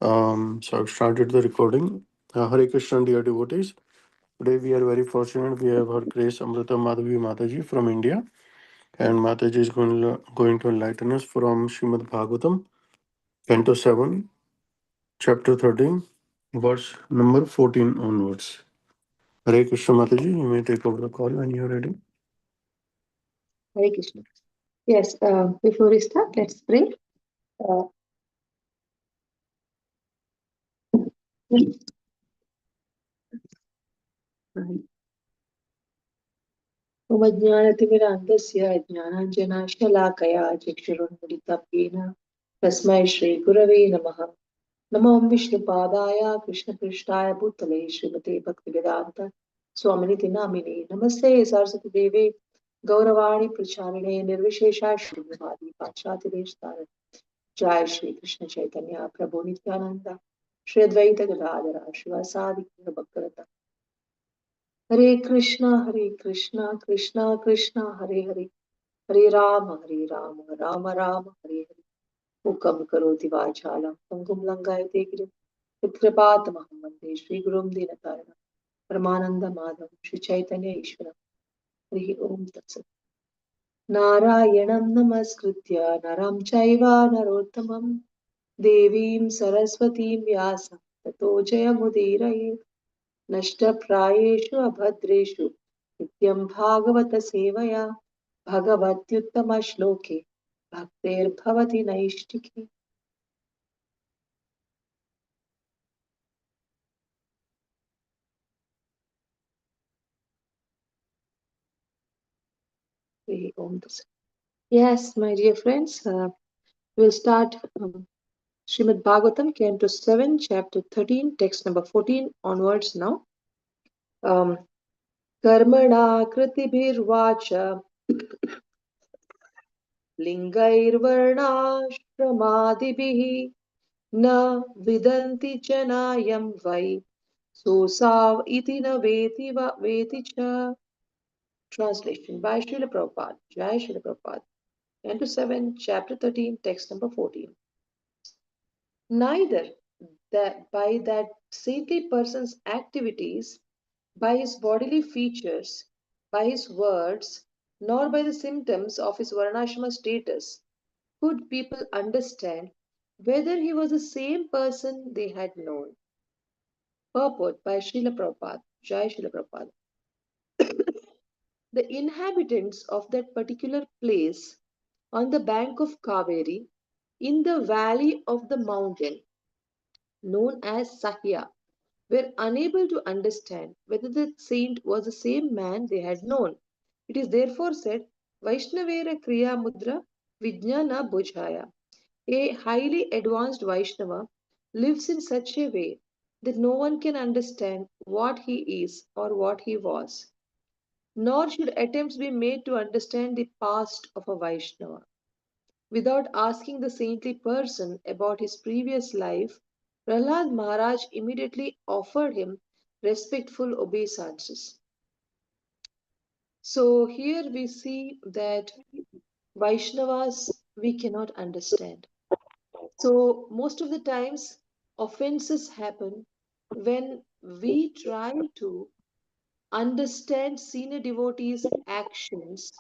So I've started the recording. Hare Krishna, dear devotees. Today we are very fortunate. We have Her Grace Amrita Madhavi Mataji from India, and Mataji is going to enlighten us from Srimad Bhagvatam, Canto 7, Chapter 13, verse number 14 onwards. Hare Krishna Mataji, you may take over the call when you are ready. Hare Krishna. Yes, before we start, let's pray. Uh, मम ज्ञानतिमिरान्धस्य ज्ञानाञ्जनाशलाकया चक्षुरुन्मिलितं तस्मै श्रीगुरवे नमः। नमो विष्णुपादाय कृष्णपृष्ठाय भूतले श्रीमते भक्तिवेदान्त स्वामिनिति नामिने नमस्ते सरस्वतीदेवे गौरवाणी प्रचारिणे निर्विशेषा शून्यवादी पाश्चात्यदेशतार जय श्री कृष्ण चैतन्य प्रभु नित्यानंद श्री अद्वैत गदाधर शिवासादि भक्तरता हरे कृष्णा कृष्णा कृष्णा हरे हरे हरे राम राम राम हरे हरे मुखं करोति वाचालं पङ्गुं लङ्घयते गिरिं यत्कृपातमहं वन्दे श्रीगुरुं दीनतारिणं परमानन्दमाधवं श्रीचैतन्य ईश्वरं हरिः ओं तत्सत् नारायणं नमस्कृत्य नरं चैव नरोत्तमं देवीं सरस्वतीं व्यासं ततो जयमुदीरयेत् नष्टप्रायेषु अभद्रेषु नित्यं भागवतसेवया भगवत्युत्तमश्लोके भक्तेर्भवति नैष्टिकी। Yes, my dear friends, we'll start Srimad Bhagavatam, Canto 7, Chapter 13, text number 14 onwards now. Karmana kritibhirvacha lingairvarnashramadibihi na vidanti janayam vai sosav iti na veti cha. Translation by Srila Prabhupada. Jai Srila Prabhupada. Canto 7, Chapter 13, text number 14. Neither by that saintly person's activities, by his bodily features, by his words, nor by the symptoms of his varnashrama status could people understand whether he was the same person they had known. Purport by Srila Prabhupada. Jai Srila Prabhupada. The inhabitants of that particular place on the bank of Kaveri, in the valley of the mountain known as Sahya, were unable to understand whether the saint was the same man they had known. It is therefore said, Vaishnavera Kriya Mudra Vijnana Bhujaya. A highly advanced Vaishnava lives in such a way that no one can understand what he is or what he was. Nor should attempts be made to understand the past of a Vaishnava. Without asking the saintly person about his previous life, Prahlad Maharaj immediately offered him respectful obeisances. So here we see that Vaishnavas we cannot understand. So most of the times offenses happen when we try to understand senior devotees' actions,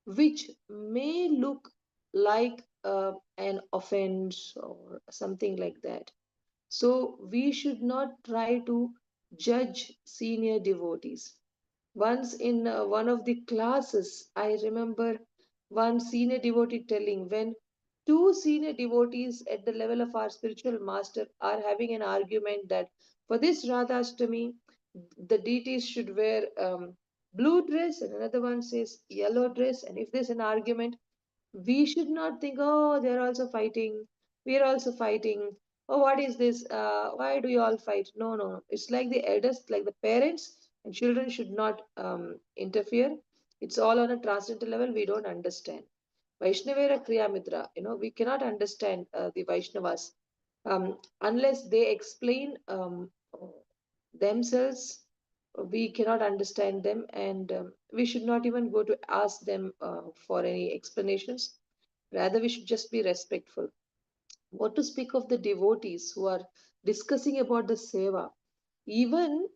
which may look like an offense or something like that. So we should not try to judge senior devotees. Once in one of the classes, I remember one senior devotee telling when two senior devotees at the level of our spiritual master are having an argument that for this Radhashtami, the deities should wear blue dress, and another one says yellow dress. And if there's an argument, we should not think, oh, they're also fighting. We're also fighting. Oh, what is this? Why do you all fight? No, no. It's like the elders, like the parents, and children should not interfere. It's all on a transcendental level. We don't understand. Vaishnavera Kriya Mitra, we cannot understand the Vaishnavas unless they explain themselves. We cannot understand them, and we should not even go to ask them for any explanations. Rather, we should just be respectful. What to speak of the devotees who are discussing about the seva? Even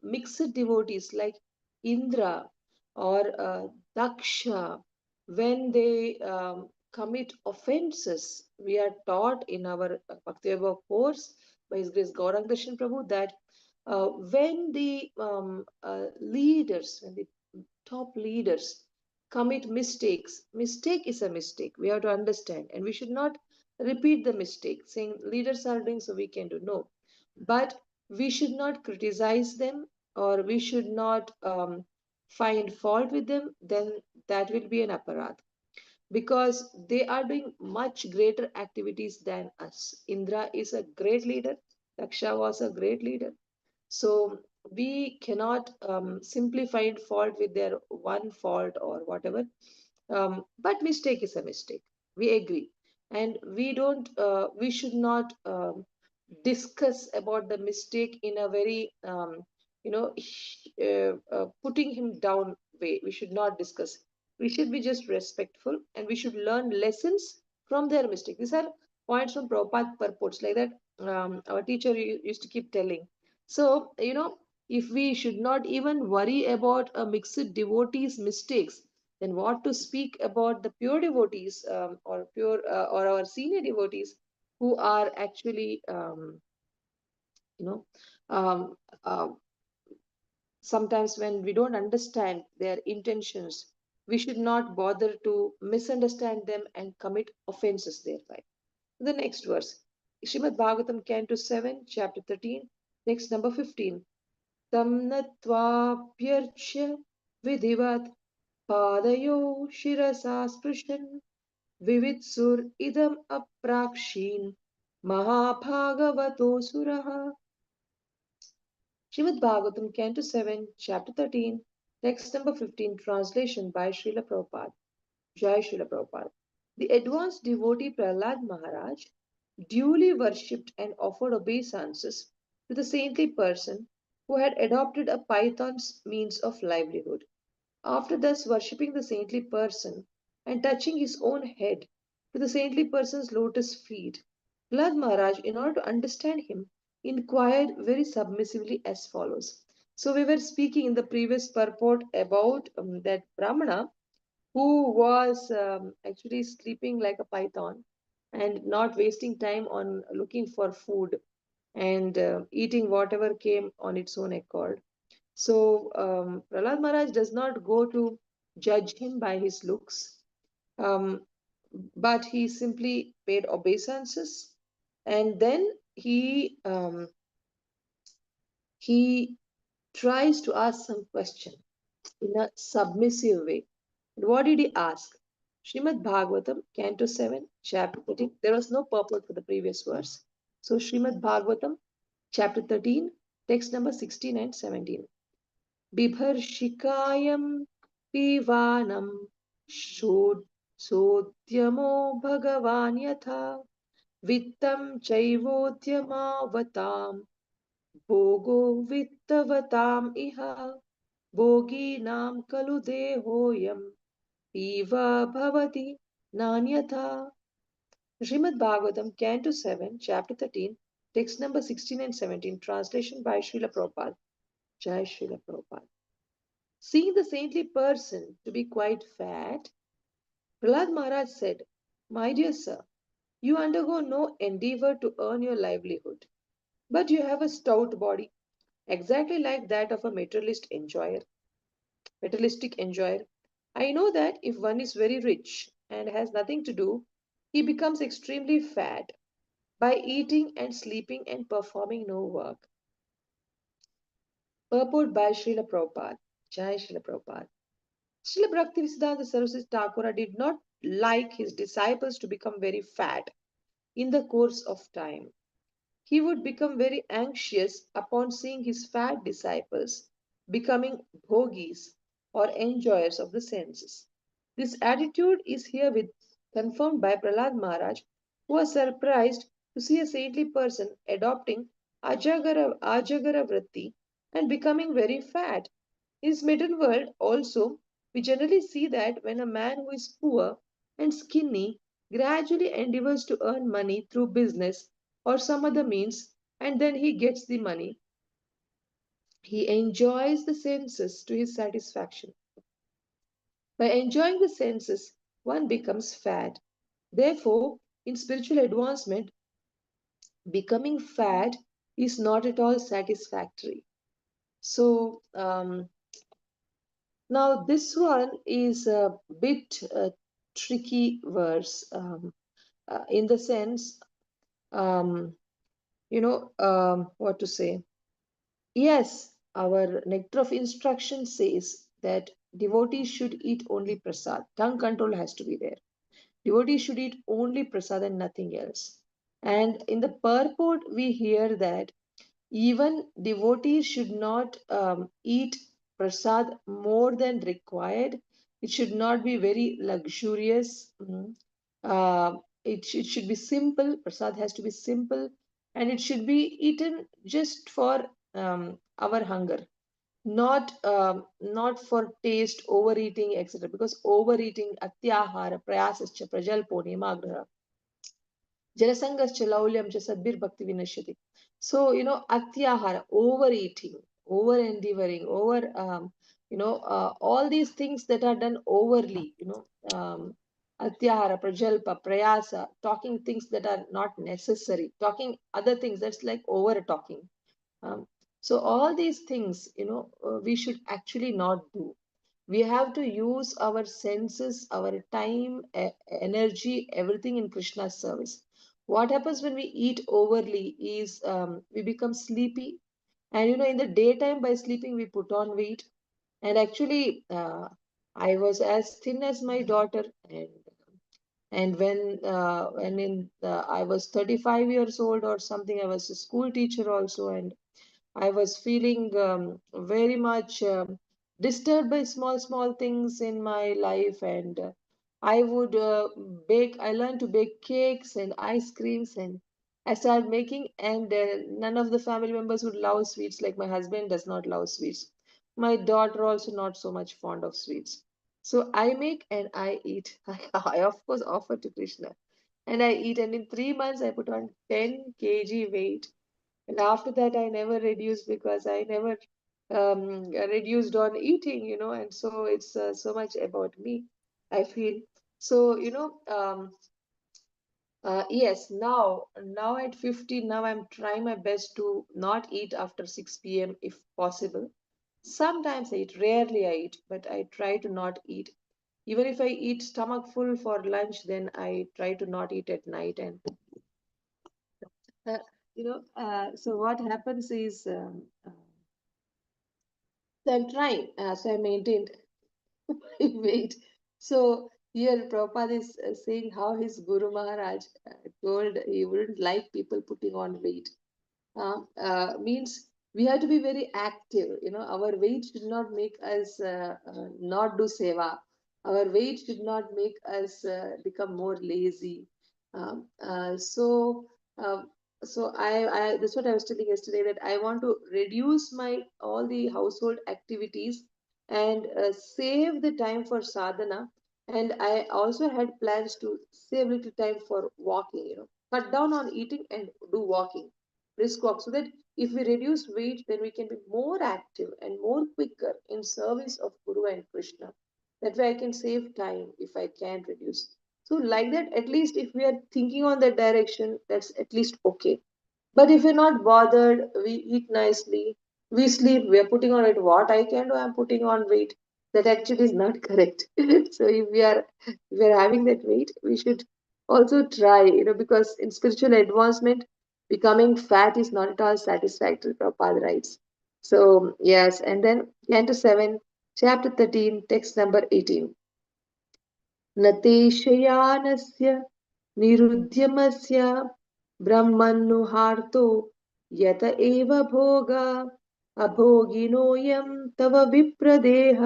mixed devotees like Indra or Daksha, when they commit offenses, we are taught in our Bhakti course by His Grace Gaurang Darshan Prabhu that when the leaders, when the top leaders commit mistakes, mistake is a mistake. We have to understand, and we should not repeat the mistake, saying leaders are doing so we can do. No, but we should not criticize them or we should not find fault with them, then that will be an aparadh because they are doing much greater activities than us. Indra is a great leader, Daksha was a great leader. So we cannot simply find fault with their one fault or whatever. But mistake is a mistake. We agree, and we don't. We should not discuss about the mistake in a very you know putting him down way. We should not discuss. We should be just respectful, and we should learn lessons from their mistake. These are points from Prabhupada purports like that. Our teacher used to keep telling. So, if we should not even worry about a mixed devotees' mistakes, then what to speak about the pure devotees or pure or our senior devotees who are actually, you know, um, uh, sometimes when we don't understand their intentions, we should not bother to misunderstand them and commit offenses thereby. The next verse, Srimad Bhagavatam, Canto 7, Chapter 13, text number 15. Tam nattvapyarchya vidivat padayo shirasa sprishan vivitsur idam aprakshin mahabhagavato suraha. Srimad Bhagavatam, Canto 7, Chapter 13, text number 15, translation by Srila Prabhupada. Jai Srila Prabhupada. The advanced devotee Prahlad Maharaj duly worshipped and offered obeisances to the saintly person who had adopted a python's means of livelihood. After thus worshipping the saintly person and touching his own head to the saintly person's lotus feet, Prahlad Maharaj, in order to understand him, inquired very submissively as follows. So, we were speaking in the previous purport about that Brahmana who was actually sleeping like a python and not wasting time on looking for food and eating whatever came on its own accord. So Prahlad Maharaj does not go to judge him by his looks, um, but he simply paid obeisances, and then he tries to ask some question in a submissive way. And what did he ask? Srimad Bhagavatam, Canto 7, Chapter 13. There was no purport for the previous verse. So, Srimad Bhagavatam, Chapter 13, text number 16 and 17. Bibharshikayam pivanam shod sodyamo bhagavan yatha vittam chaivodyamavatam bhogo vittavatam iha भोगीनां खलु देहोऽयं पीवा भवति नान्यथा. Srimad Bhagavatam, Canto 7, Chapter 13, text number 16 and 17, translation by Srila Prabhupada. Jai Srila Prabhupada. Seeing the saintly person to be quite fat, Prahlad Maharaj said, "My dear sir, you undergo no endeavor to earn your livelihood, but you have a stout body, exactly like that of a materialistic enjoyer. I know that if one is very rich and has nothing to do, he becomes extremely fat by eating and sleeping and performing no work." Purport by Srila Prabhupada. Jai Srila Prabhupada. Srila Bhaktivedanta Saraswati Thakura did not like his disciples to become very fat in the course of time. He would become very anxious upon seeing his fat disciples becoming bhogis or enjoyers of the senses. This attitude is herewith confirmed by Prahlad Maharaj, who was surprised to see a saintly person adopting Ajagara Vritti and becoming very fat. In his middle world, also, we generally see that when a man who is poor and skinny gradually endeavors to earn money through business or some other means, and then he gets the money. He enjoys the senses to his satisfaction. By enjoying the senses, one becomes fat. Therefore, in spiritual advancement, becoming fat is not at all satisfactory. So, now this one is a bit tricky verse in the sense, um, what to say. Yes, our nectar of instruction says that devotees should eat only prasad. Tongue control has to be there. Devotees should eat only prasad and nothing else. And in the purport, we hear that even devotees should not eat prasad more than required. It should not be very luxurious. It should be simple. Prasad has to be simple, and it should be eaten just for our hunger, not for taste, overeating, etc. Because overeating, atyahara, prayasascha, prajalpo, nemagraha, jalasangascha, laulyamcha, sadbir bhakti vinashyati. So, atyahara, overeating, over endeavoring, all these things that are done overly, atyahara, prajalpa, prayasa, talking things that are not necessary, talking other things, that's like over talking. um, so all these things, we should actually not do. We have to use our senses, our time, energy, everything in Krishna's service. What happens when we eat overly is we become sleepy. And in the daytime, by sleeping, we put on weight. And actually, I was as thin as my daughter. And I was 35 years old or something, I was a school teacher also. And I was feeling very much disturbed by small, small things in my life. And I would bake, I learned to bake cakes and ice creams. And I started making, and none of the family members would love sweets, like my husband does not love sweets. My daughter also not so much fond of sweets. So I make and I eat. I, of course, offer to Krishna. And I eat. And in 3 months, I put on 10 kg weight. And after that, I never reduced because I never reduced on eating, and so it's so much about me, I feel. So, yes, now at 50, now I'm trying my best to not eat after 6 p.m. if possible. Sometimes I eat, rarely I eat, but I try to not eat. Even if I eat stomach full for lunch, then I try to not eat at night. And uh, so what happens is, so I'm trying. So I maintained weight. So here Prabhupada is saying how his Guru Maharaj told he wouldn't like people putting on weight. Means we have to be very active. Our weight should not make us not do seva. Our weight should not make us become more lazy. Um, uh, so, um, so that's what I was telling yesterday, that I want to reduce my all the household activities and save the time for sadhana. And I also had plans to save little time for walking. Cut down on eating and do walking, brisk walk, so that if we reduce weight, then we can be more active and more quicker in service of Guru and Krishna. That way I can save time if I can reduce. So like that, at least if we are thinking on that direction, that's at least okay. But if we're not bothered, we eat nicely, we sleep, we are putting on weight. What I can do, I'm putting on weight. That actually is not correct. So if we are having that weight, we should also try, because in spiritual advancement, becoming fat is not at all satisfactory, Prabhupada writes. So yes, and then Canto 7, chapter 13, text number 18. न ते शयानस्य निरुद्यमस्य ब्रह्मन्नुहार्तो यत एव भोगा अभोगिनोऽयं तव विप्रदेह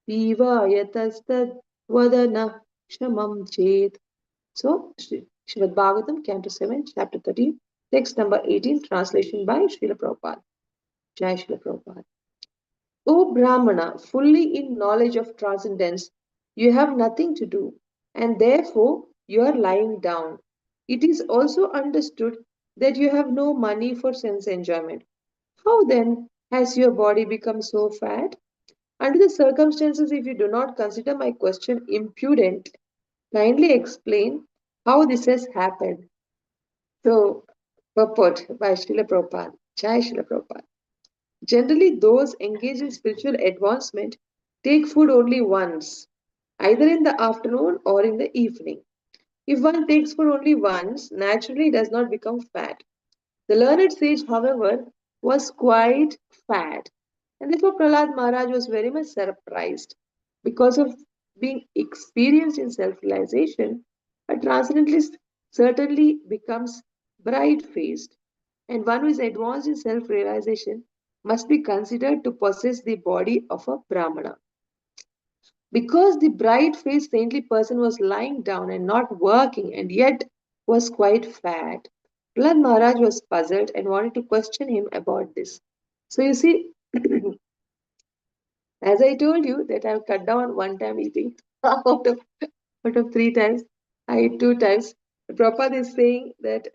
पीवायतस्तद्वदनः क्षमं चेत्. So, Srimad Bhagavatam, Canto 7, Chapter 13, text number 18, translation by Srila Prabhupada. Jai Srila Prabhupada. O Brahmana, fully in knowledge of transcendence, you have nothing to do, and therefore you are lying down. It is also understood that you have no money for sense enjoyment. How then has your body become so fat? Under the circumstances, if you do not consider my question impudent, kindly explain how this has happened. So, purport by Srila Prabhupada. Jai Srila Prabhupada. Generally, those engaged in spiritual advancement take food only once, either in the afternoon or in the evening. If one takes food only once, naturally it does not become fat. The learned sage, however, was quite fat, and therefore Prahlad Maharaj was very much surprised. Because of being experienced in self realization, a transcendentalist certainly becomes bright faced, and one who is advanced in self realization must be considered to possess the body of a Brahmana. Because the bright faced saintly person was lying down and not working and yet was quite fat, Prahlad Maharaj was puzzled and wanted to question him about this. So you see, as I told you that I've cut down one time eating out of out of three times, I ate two times. Prabhupada is saying that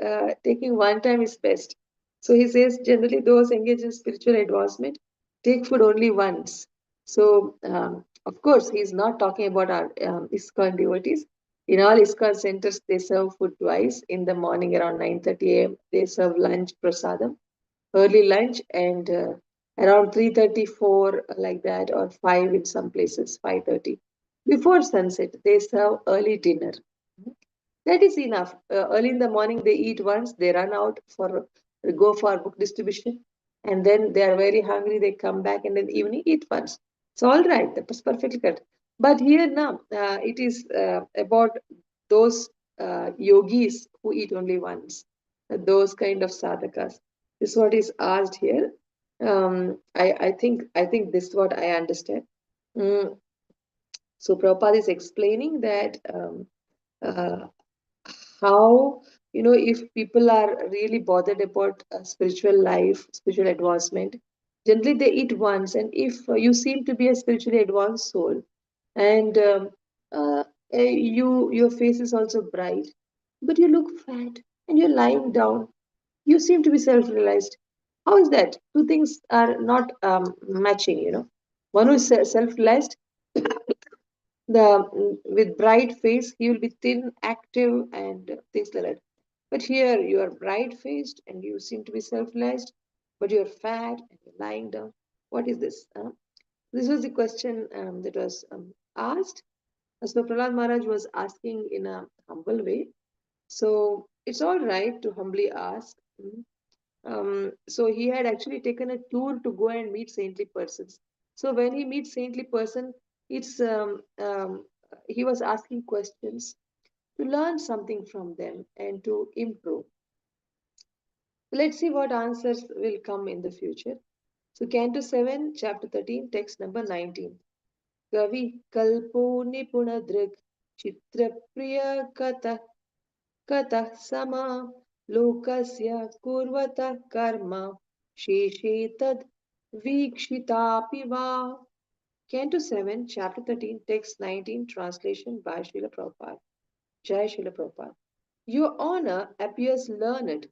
taking one time is best. So he says generally those engaged in spiritual advancement take food only once. So of course he is not talking about our ISKCON devotees. In all ISKCON centers, they serve food twice in the morning around 9:30 a.m. They serve lunch prasadam, early lunch, and around 3:34 like that, or 5 in some places, 5:30. Before sunset, they serve early dinner. That is enough. Early in the morning, they eat once, they run out for go for book distribution, and then they are very hungry. They come back, and then evening eat once. It's all right. That was perfectly correct. But here now, it is about those yogis who eat only once. Those kind of sadhakas. This is what is asked here. I think this is what I understand. Mm, so Prabhupada is explaining that uh, how, if people are really bothered about spiritual life, spiritual advancement, generally they eat once. And if you seem to be a spiritually advanced soul, and your face is also bright, but you look fat and you're lying down, you seem to be self-realized. How is that? Two things are not matching. One who is self-realized, with bright face, he will be thin, active, and things like that. But here you are bright faced and you seem to be self-realized, but you're fat and you're lying down. What is this? This was the question that was asked. So Prahlad Maharaj was asking in a humble way. So it's all right to humbly ask. So he had actually taken a tour to go and meet saintly persons. So when he meets saintly person, it's he was asking questions to learn something from them and to improve. Let's see what answers will come in the future. So Canto 7, Chapter 13, text number 19. Kavi kalpo nipuna drig chitra priya katah sama lokasya kurvata karma sheshe tad vikshitapi va. Canto 7, Chapter 13, text 19, translation by Srila Prabhupada. Jai Srila Prabhupada. Your honor appears learned,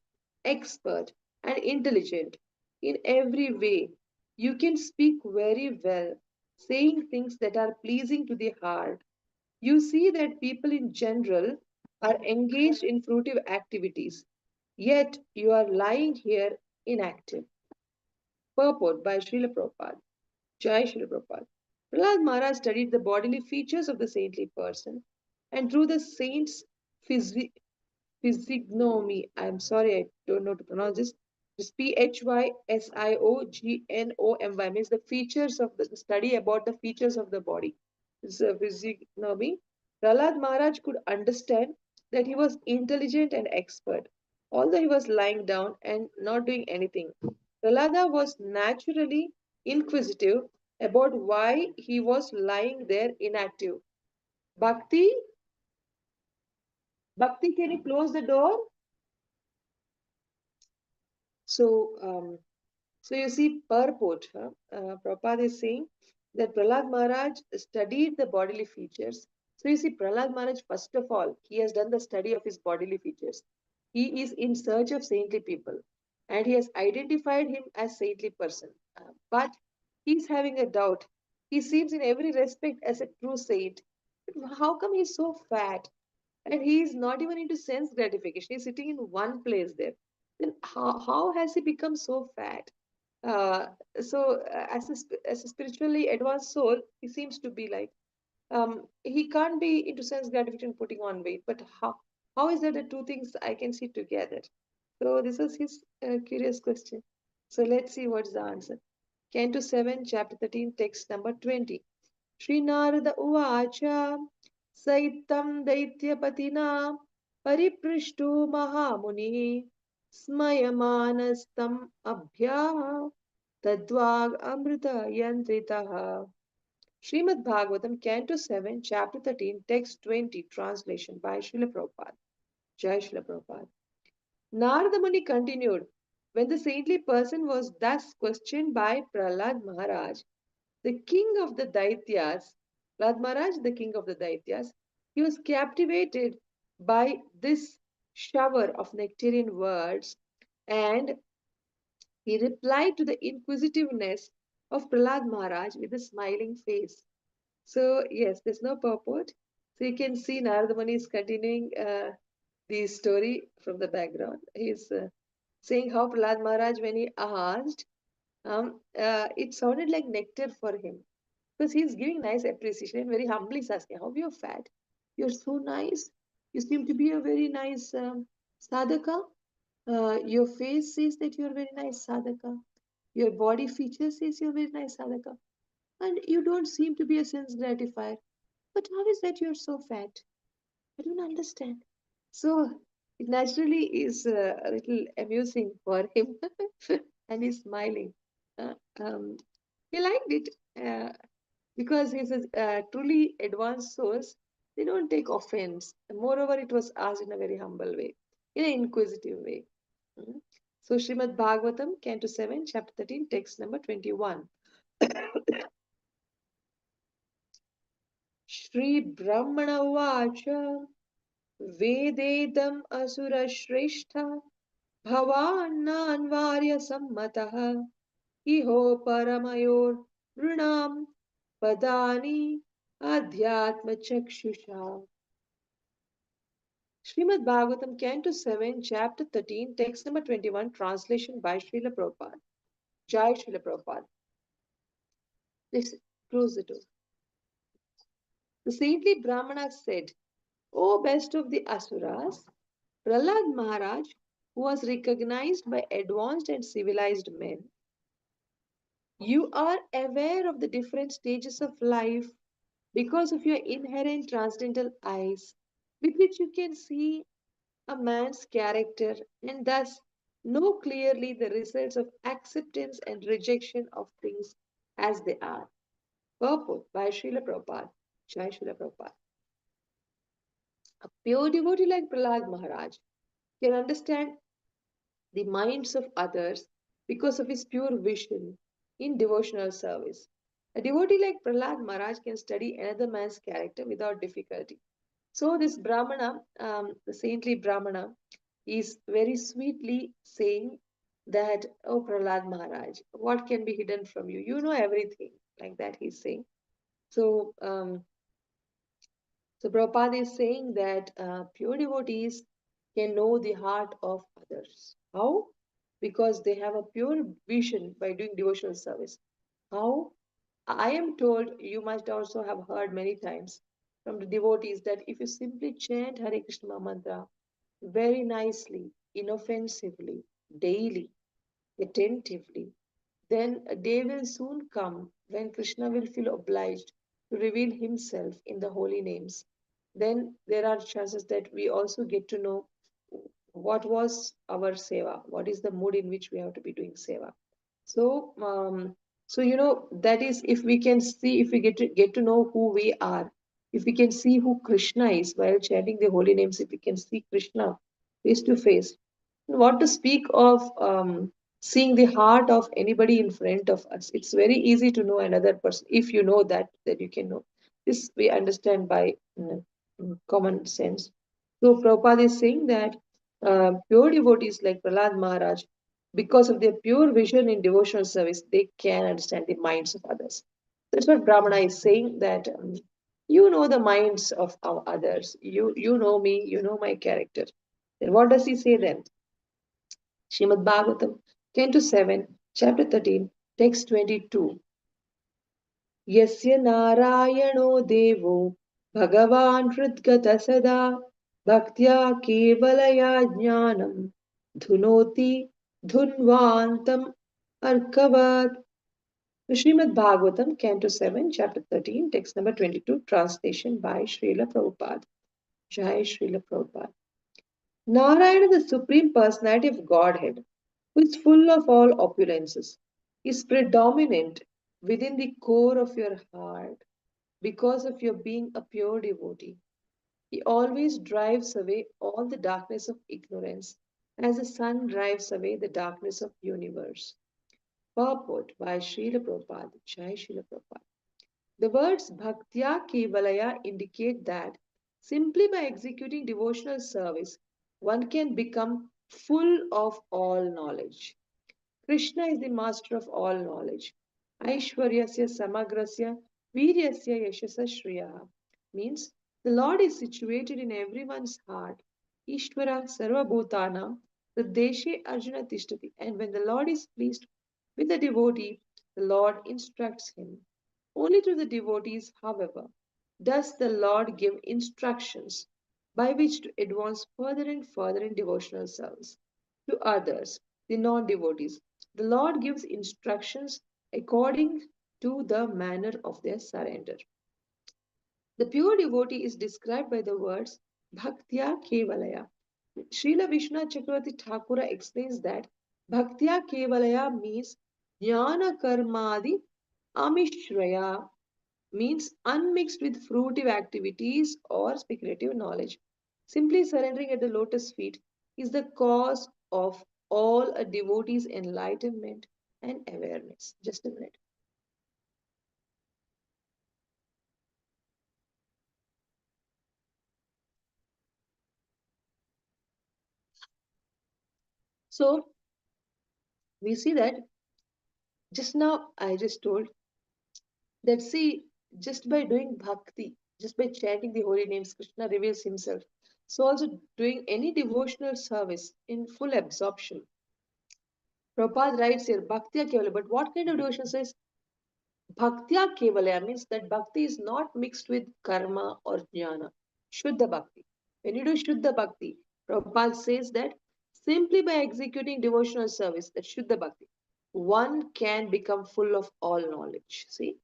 expert, and intelligent in every way. You can speak very well, saying things that are pleasing to the heart. You see that people in general are engaged in fruitive activities, yet you are lying here inactive. Purport by Srila Prabhupada. Jai Srila Prabhupada. Prahlad Maharaj studied the bodily features of the saintly person, and through the saint's physiognomy. I'm sorry, I don't know to pronounce this. This Physiognomy means the features of the study about the features of the body. This is a physiognomy. Prahlad Maharaj could understand that he was intelligent and expert, although he was lying down and not doing anything. Prahlada was naturally inquisitive about why he was lying there inactive. Bhakti, Bhakti, can you close the door? So, so you see, purport, Prabhupada is saying that Prahlad Maharaj studied the bodily features. So you see, Prahlad Maharaj, first of all, he has done the study of his bodily features. He is in search of saintly people, and he has identified him as saintly person. But he's having a doubt. He seems in every respect as a true saint. But how come he's so fat? And he is not even into sense gratification. He's sitting in one place there. Then how has he become so fat? Uh, as a spiritually advanced soul, he seems to be like he can't be into sense gratification putting on weight. But how is that the two things I can see together? So this is his curious question. So let's see what's the answer. Canto 7, chapter 13, text number 20. श्रीनारद उवाच सैत्तं दैत्यपतिना परिपृष्टो महामुनिः स्मयमानस्तम् अभ्याः तद्वाग् अमृतयन्त्रितः. Srimad Bhagavatam, Canto 7, Chapter 13, Text 20, translation by Srila Prabhupada. Jai Srila Prabhupada. Narada Muni continued, when the saintly person was thus questioned by Prahlad Maharaj, the king of the Daityas, Prahlad Maharaj, the king of the Daityas, he was captivated by this shower of nectarian words, and he replied to the inquisitiveness of Prahlad Maharaj with a smiling face. So, yes, there's no purport. So you can see Narada Muni is continuing the story from the background. He's saying how Prahlad Maharaj, when he asked, it sounded like nectar for him because he's giving nice appreciation and very humbly he's asking, how you're fat? You're so nice. You seem to be a very nice sadhaka. Your face says that you're very nice sadhaka. Your body features says you're very nice sadhaka. And you don't seem to be a sense gratifier. But how is that you're so fat? I don't understand. So it naturally is a little amusing for him, and he's smiling. Uh, um, he liked it because he's a truly advanced source. They don't take offense. Moreover, it was asked in a very humble way, in an inquisitive way. Mm. So Srimad Bhagavatam, Canto 7, Chapter 13, text number 21. Shri Brahmana Vacha वेदेदम् असुरश्रेष्ठ भवान्नान्वार्यसम्मतः इहो परमयोर्नृणाम् पदानि अध्यात्मचक्षुषा. Srimad Bhagavatam, Canto 7, Chapter 13, text number 21, translation by Srila Prabhupada. Jai Srila Prabhupada. Let's close the door. The saintly Brahmana said, O best of the Asuras, Prahlad Maharaj, who was recognized by advanced and civilized men, you are aware of the different stages of life because of your inherent transcendental eyes, with which you can see a man's character and thus know clearly the results of acceptance and rejection of things as they are. Purport by Srila Prabhupada. Jai Srila Prabhupada. A pure devotee like Prahlad Maharaj can understand the minds of others because of his pure vision in devotional service. A devotee like Prahlad Maharaj can study another man's character without difficulty. So, this Brahmana, the saintly Brahmana, is very sweetly saying that, oh Prahlad Maharaj, what can be hidden from you? You know everything, like that he's saying. So, so Prabhupada is saying that pure devotees can know the heart of others. How? Because they have a pure vision by doing devotional service. How? I am told, you must also have heard many times from the devotees that if you simply chant Hare Krishna mantra very nicely, inoffensively, daily, attentively, then a day will soon come when Krishna will feel obliged to reveal himself in the holy names. Then there are chances that we also get to know what was our seva, what is the mood in which we have to be doing seva. So, that is if we can see, if we get to know who we are, if we can see who Krishna is while chanting the holy names, if we can see Krishna face to face, what to speak of seeing the heart of anybody in front of us. It's very easy to know another person if you know that you can know. This we understand by common sense. So Prabhupada is saying that pure devotees like Prahlad Maharaj, because of their pure vision in devotional service, they can understand the minds of others. That's what Brahmana is saying, that you know the minds of our others. You know me, you know my character. Then what does he say then? Srimad Bhagavatam, Canto 7, Chapter 13, Text 22. यस्य नारायणो देवो भगवान् हृद्गतः सदा भक्त्या केवलया ज्ञानं धुनोति धुन्वान्तम् अर्कवत्. Srimad Bhagavatam, Canto 7, Chapter 13, Text number 22, translation by Srila Prabhupada. Jai Srila Prabhupada. Narayana, the Supreme Personality of Godhead, who is full of all opulences, is predominant within the core of your heart because of your being a pure devotee. He always drives away all the darkness of ignorance as the sun drives away the darkness of universe. Purport by Srila Prabhupada. Jai Srila Prabhupada. The words Bhaktya Kevalaya indicate that simply by executing devotional service, one can become full of all knowledge. Krishna is the master of all knowledge. Aishwaryasya samagrasya viryasya yashasa shriya means the Lord is situated in everyone's heart. Ishvara sarvabhutanam deshe arjuna tishtati. And when the Lord is pleased with the devotee, the Lord instructs him. Only to the devotees, however, does the Lord give instructions by which to advance further and further in devotional service. To others, the non devotees, the Lord gives instructions according to the manner of their surrender. The pure devotee is described by the words Bhaktya Kevalaya. Srila Vishnu Chakravarti Thakura explains that Bhaktya Kevalaya means Jnana Karmadi Amishraya, means unmixed with fruitive activities or speculative knowledge. Simply surrendering at the lotus feet is the cause of all a devotee's enlightenment and awareness. Just a minute. So we see that just now I just told that, see, just by doing bhakti, just by chanting the holy names, Krishna reveals himself. So also doing any devotional service in full absorption. Prabhupada writes here, Bhaktya Kevala. But what kind of devotion says Bhaktya Kevalaya means that bhakti is not mixed with karma or jnana. Shuddha bhakti. When you do Shuddha bhakti, Prabhupada says that simply by executing devotional service, that Shuddha bhakti, one can become full of all knowledge. See,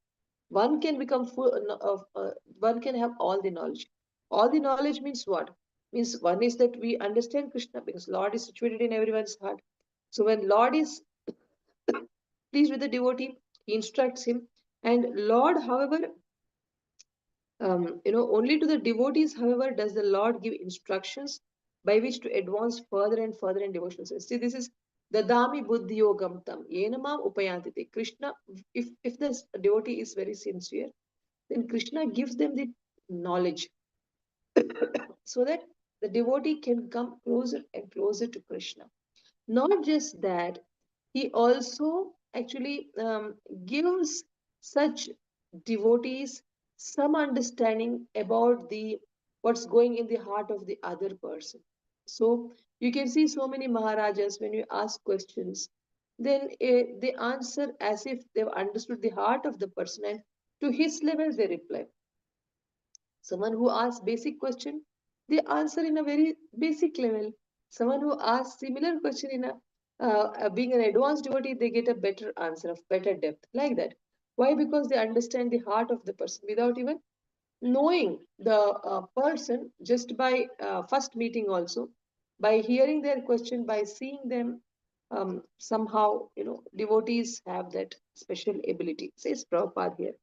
one can become full of, one can have all the knowledge. All the knowledge means what? Means one is that we understand Krishna because Lord is situated in everyone's heart. So when Lord is pleased with the devotee, he instructs him. And Lord, however, only to the devotees, however, does the Lord give instructions by which to advance further and further in devotional service. See, this is Dadami Buddhi Yogam Tam Yenamam Upayantite. Krishna, if this devotee is very sincere, then Krishna gives them the knowledge so that the devotee can come closer and closer to Krishna. Not just that, he also actually gives such devotees some understanding about the what's going in the heart of the other person. So you can see so many Maharajas when you ask questions, then they answer as if they've understood the heart of the person and to his level they reply. Someone who asks basic question, they answer in a very basic level. Someone who asks similar question in a being an advanced devotee, they get a better answer of better depth, like that. Why? Because they understand the heart of the person without even knowing the person, just by first meeting also, by hearing their question, by seeing them. Somehow, devotees have that special ability, says Prabhupada here.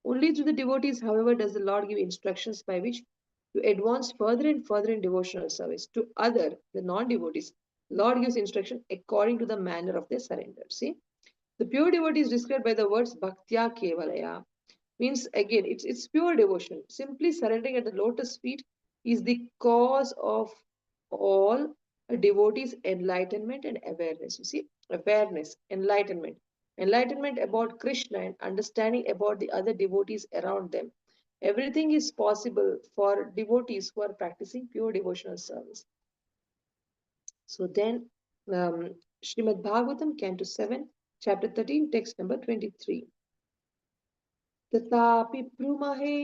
Only to the devotees, however, does the Lord give instructions by which to advance further and further in devotional service. To other, the non-devotees, Lord gives instruction according to the manner of their surrender. See, the pure devotee is described by the words Bhaktya Kevalaya. Means again, it's pure devotion. Simply surrendering at the lotus feet is the cause of all a devotee's enlightenment and awareness. You see, awareness, enlightenment about Krishna and understanding about the other devotees around them. Everything is possible for devotees who are practicing pure devotional service. So then, Srimad Bhagavatam, Canto 7, Chapter 13, text number 23. तथापि ब्रूमहे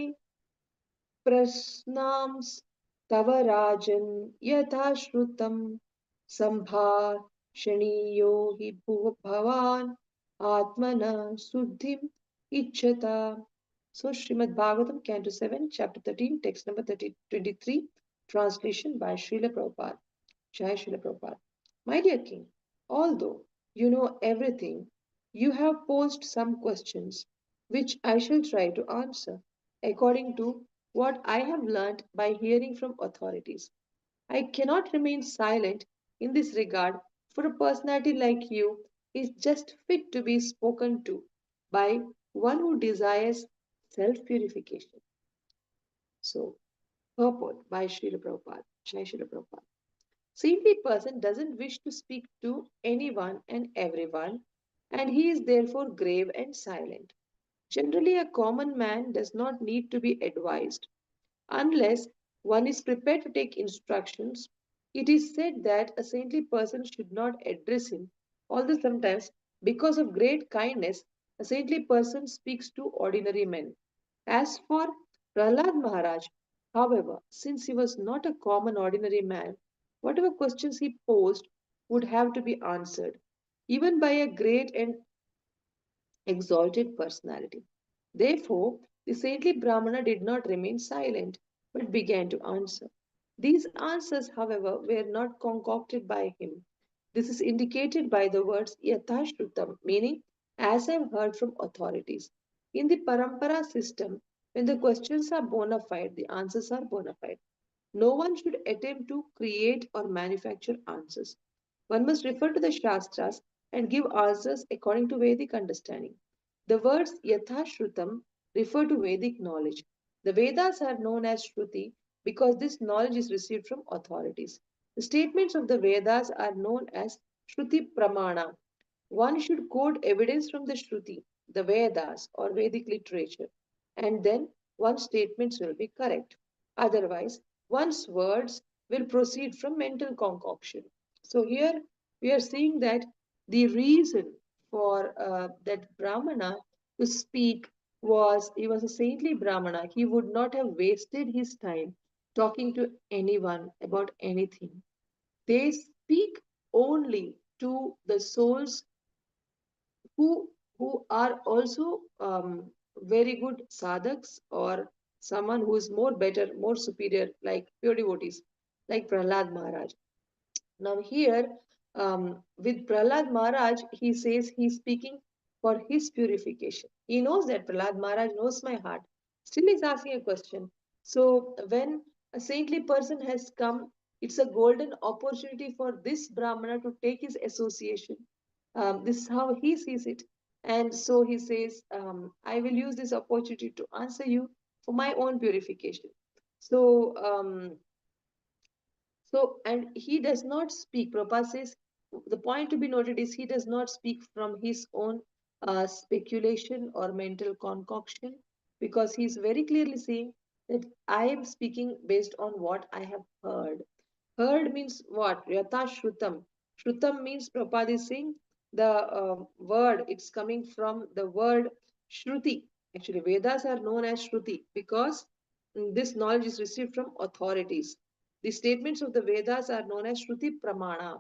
प्रश्नांस्तव राजन् यथा श्रुतं सम्भाषणीयो हि भवान् आत्मना शुद्धिम् इच्छता. So Srimad Bhagavatam, Canto 7, Chapter 13, text number 23, translation by Srila Prabhupada. Jai Srila Prabhupada. My dear King, although you know everything, you have posed some questions which I shall try to answer according to what I have learnt by hearing from authorities. I cannot remain silent in this regard, for a personality like you is just fit to be spoken to by one who desires self purification. So, purport by Srila Prabhupada. Jai Srila Prabhupada. Saintly person doesn't wish to speak to anyone and everyone, and he is therefore grave and silent. Generally, a common man does not need to be advised. Unless one is prepared to take instructions, it is said that a saintly person should not address him, although sometimes, because of great kindness, a saintly person speaks to ordinary men. As for Prahlad Maharaj, however, since he was not a common ordinary man, whatever questions he posed would have to be answered, even by a great and exalted personality. Therefore, the saintly Brahmana did not remain silent, but began to answer. These answers, however, were not concocted by him. This is indicated by the words yathashrutam, meaning as I have heard from authorities. In the parampara system, when the questions are bona fide, the answers are bona fide. No one should attempt to create or manufacture answers. One must refer to the Shastras and give answers according to Vedic understanding. The words Yathashrutam refer to Vedic knowledge. The Vedas are known as Shruti because this knowledge is received from authorities. The statements of the Vedas are known as Shruti Pramana. One should quote evidence from the Shruti, the Vedas, or Vedic literature, and then one's statements will be correct. Otherwise, one's words will proceed from mental concoction. So, here we are seeing that the reason for that Brahmana to speak was he was a saintly Brahmana. He would not have wasted his time talking to anyone about anything. They speak only to the souls who who are also very good sadhaks or someone who is more better, more superior, like pure devotees, like Prahlad Maharaj. Now, here with Prahlad Maharaj, he says he's speaking for his purification. He knows that Prahlad Maharaj knows my heart. Still, he's asking a question. So, when a saintly person has come, it's a golden opportunity for this Brahmana to take his association. This is how he sees it. And so he says, I will use this opportunity to answer you for my own purification. So, and he does not speak. Prabhupada says the point to be noted is he does not speak from his own speculation or mental concoction because he's very clearly saying that I am speaking based on what I have heard. Heard means what? Yata Shrutam. Shrutam means Prabhupada is saying the word, it's coming from the word Shruti. Actually, Vedas are known as Shruti because this knowledge is received from authorities. The statements of the Vedas are known as Shruti Pramana.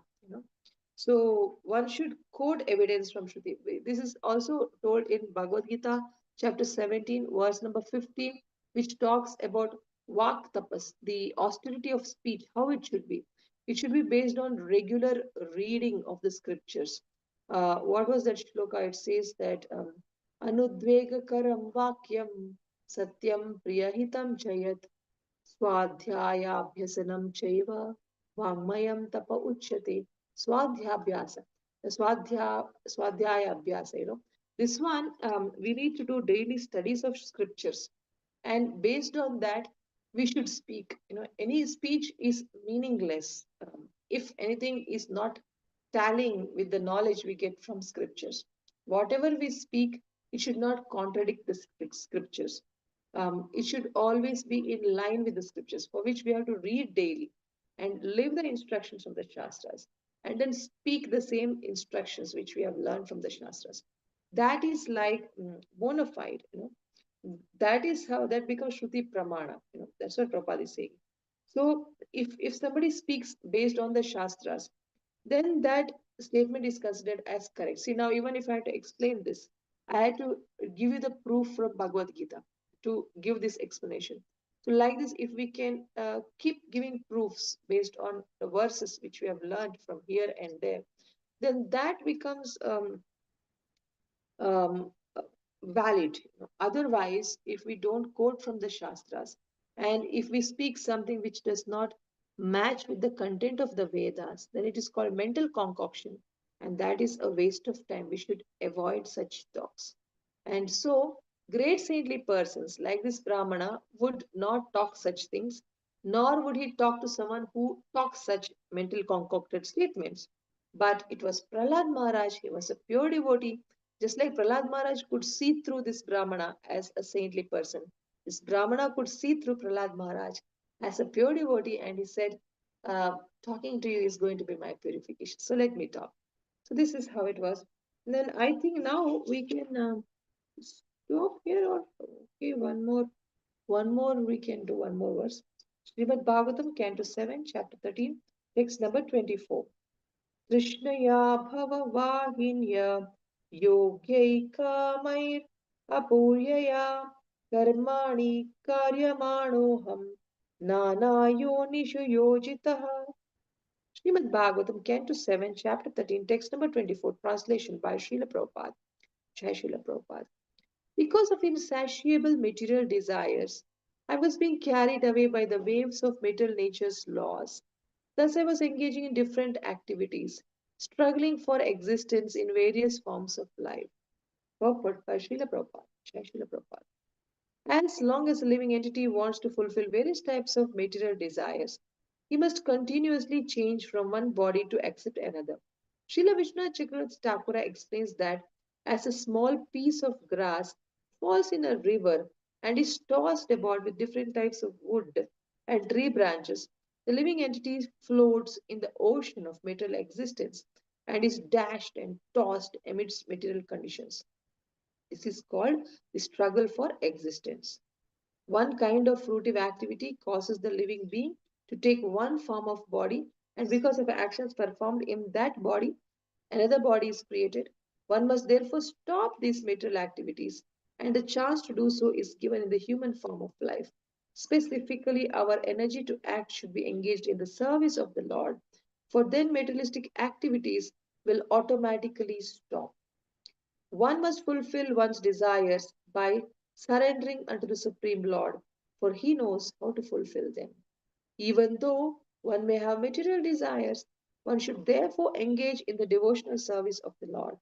So one should quote evidence from Shruti. This is also told in Bhagavad Gita, chapter 17, verse number 15, which talks about Vak Tapas, the austerity of speech, how it should be. It should be based on regular reading of the scriptures. What was that shloka? It says that Anudvegakaram Vakyam Satyam Priyahitam Jayat स्वाध्यायाभ्यसनं चैव वाङ्मयं तप उच्यते. Swadhyabhyasa, the swadhyaya abhyasa, This one, we need to do daily studies of scriptures, and based on that, we should speak. Any speech is meaningless if anything is not tallying with the knowledge we get from scriptures. Whatever we speak, it should not contradict the scriptures. It should always be in line with the scriptures, for which we have to read daily and live the instructions of the Shastras, and then speak the same instructions which we have learned from the Shastras. That is like bona fide. That is how that becomes Shruti Pramana. That's what Prabhupada is saying. So if somebody speaks based on the Shastras, then that statement is considered as correct. See, now even if I had to explain this, I had to give you the proof from Bhagavad Gita to give this explanation. So, like this, if we can keep giving proofs based on the verses which we have learned from here and there, then that becomes um, uh, valid. Otherwise, if we don't quote from the Shastras and if we speak something which does not match with the content of the Vedas, then it is called mental concoction, and that is a waste of time. We should avoid such talks. And so, great saintly persons like this Brahmana would not talk such things, nor would he talk to someone who talks such mental concocted statements. But it was Prahlad Maharaj, he was a pure devotee, just like Prahlad Maharaj could see through this Brahmana as a saintly person. This Brahmana could see through Prahlad Maharaj as a pure devotee, and he said, talking to you is going to be my purification. So let me talk. So this is how it was. And then I think now we can stop here, or okay, one more we can do one more verse. Srimad Bhagavatam, Canto 7, Chapter 13, text number 24. तृष्णया भववाहिन्य योग्यैकामैर् अपूर्यया कर्माणि कार्यमाणोऽहं नानायोनिषु योजितः. Srimad Bhagavatam, Canto 7, Chapter 13, text number 24, translation by Srila Prabhupada. Jai Srila Prabhupada. Because of insatiable material desires, I was being carried away by the waves of material nature's laws. Thus, I was engaging in different activities, struggling for existence in various forms of life. Purport by Srila Prabhupada. Jai Srila Prabhupada. As long as a living entity wants to fulfill various types of material desires, he must continuously change from one body to accept another. Srila Vishnu Chakravarti Thakura explains that as a small piece of grass falls in a river and is tossed about with different types of wood and tree branches, the living entity floats in the ocean of material existence and is dashed and tossed amidst material conditions. This is called the struggle for existence. One kind of fruitive activity causes the living being to take one form of body, and because of actions performed in that body, another body is created. One must therefore stop these material activities, and the chance to do so is given in the human form of life. Specifically, our energy to act should be engaged in the service of the Lord, for then materialistic activities will automatically stop. One must fulfill one's desires by surrendering unto the Supreme Lord, for He knows how to fulfill them. Even though one may have material desires, one should therefore engage in the devotional service of the Lord.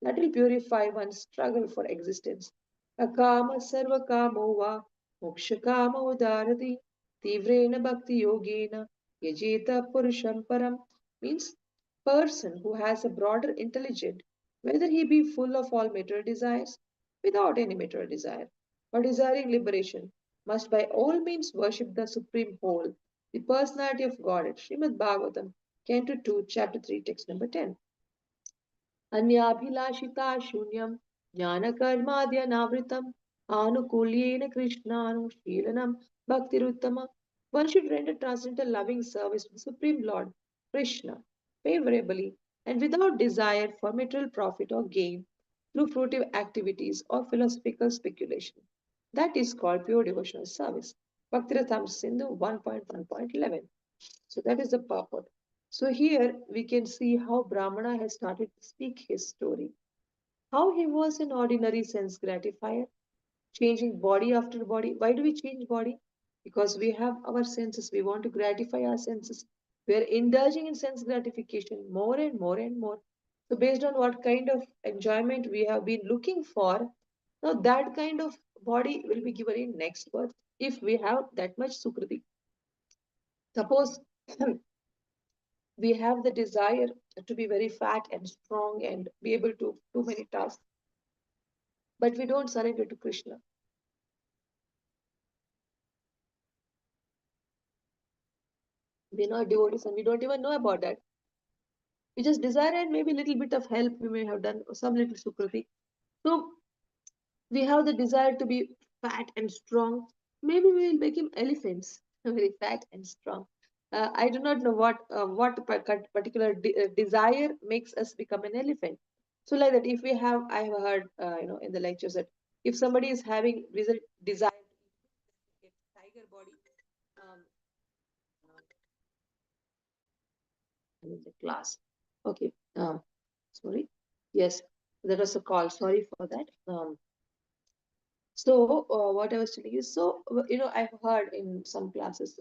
That will purify one's struggle for existence. Akama sarva kamo va moksha kama udarati tivrena bhakti yogena yajeta purusham param means person who has a broader intelligence, whether he be full of all material desires, without any material desire, or desiring liberation, must by all means worship the Supreme Whole, the personality of God. Srimad Bhagavatam, Canto 2, Chapter 3, text number 10. अन्याभिलाषिता शून्यं ज्ञानकर्माद्यनावृतम् आनुकूल्येन कृष्णानुशीलनं bhaktiruttama. One should render transcendental loving service to the Supreme Lord, Krishna, favorably and without desire for material profit or gain through fruitive activities or philosophical speculation. That is called pure devotional service. Bhaktiratham Sindhu 1.1.11. So that is the purport. So here we can see how Brahmana has started to speak his story. How he was an ordinary sense gratifier, changing body after body. Why do we change body? Because we have our senses. We want to gratify our senses. We are indulging in sense gratification more and more and more. So based on what kind of enjoyment we have been looking for, now that kind of body will be given in next birth if we have that much sukriti. Suppose we have the desire to be very fat and strong and be able to do many tasks, but we don't surrender to Krishna. We're not devotees and we don't even know about that. We just desire and maybe a little bit of help we may have done, or some little sukriti. So we have the desire to be fat and strong. Maybe we will make him elephants, very fat and strong. I do not know what particular desire makes us become an elephant. So like that, if we have, I have heard, in the lectures that if somebody is having desire to get tiger body, um, in the class. Okay. Sorry. Yes, that was a call. Sorry for that. So, what I was telling you, so, I've heard in some classes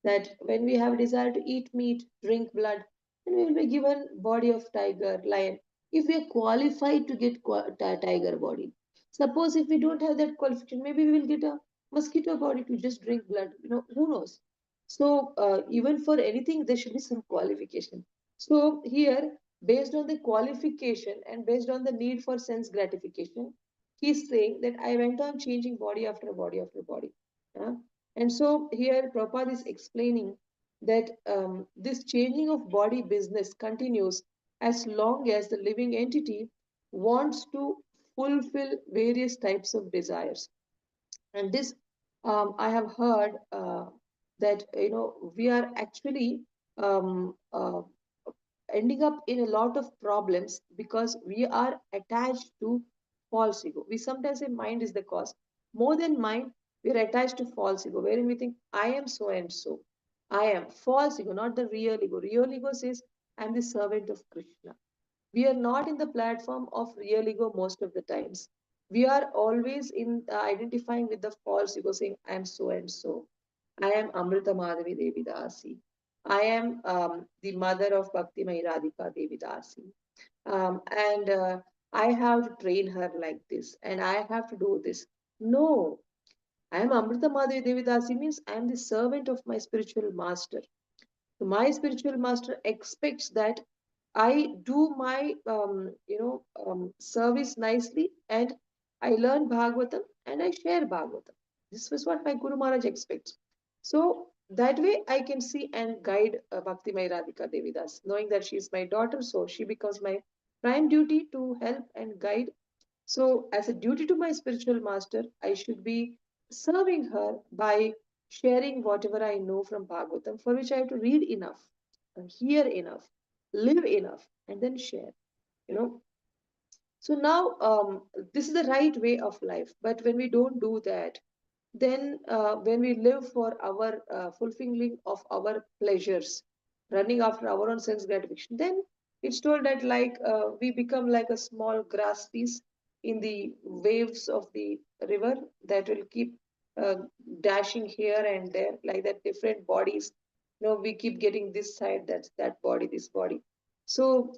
that when we have desire to eat meat, drink blood, then we will be given body of tiger, lion. If we are qualified to get tiger body, suppose if we don't have that qualification, maybe we will get a mosquito body to just drink blood. Who knows? So, even for anything, there should be some qualification. So, here, based on the qualification and based on the need for sense gratification, he's saying that I went on changing body after body after body. Yeah? And so here Prabhupada is explaining that this changing of body business continues as long as the living entity wants to fulfill various types of desires. And this, I have heard that, we are actually ending up in a lot of problems because we are attached to false ego. We sometimes say mind is the cause. More than mind, we are attached to false ego, wherein we think, I am so and so. I am false ego, not the real ego. Real ego says, I am the servant of Krishna. We are not in the platform of real ego most of the times. We are always in identifying with the false ego, saying, I am so and so. I am Amrita Madhavi Devi Dasi. I am the mother of Bhakti Mai Radhika Devi Dasi. And I have to train her like this, and I have to do this. No, I am Amrita Madhavi Devi Dasi means I am the servant of my spiritual master. So my spiritual master expects that I do my service nicely, and I learn Bhagavatam and I share Bhagavatam. This was what my Guru Maharaj expects. So that way I can see and guide Bhakti Mai Radhika Devidas, knowing that she is my daughter, so she becomes my prime duty to help and guide. So, as a duty to my spiritual master, I should be serving her by sharing whatever I know from Bhagavatam, for which I have to read enough, hear enough, live enough, and then share. You know. So now this is the right way of life. But when we don't do that, then when we live for our fulfilling of our pleasures, running after our own sense gratification, then it's told that like we become like a small grass piece in the waves of the river that will keep uh, dashing here and there, like that different bodies. We keep getting this side, that's that body, this body. So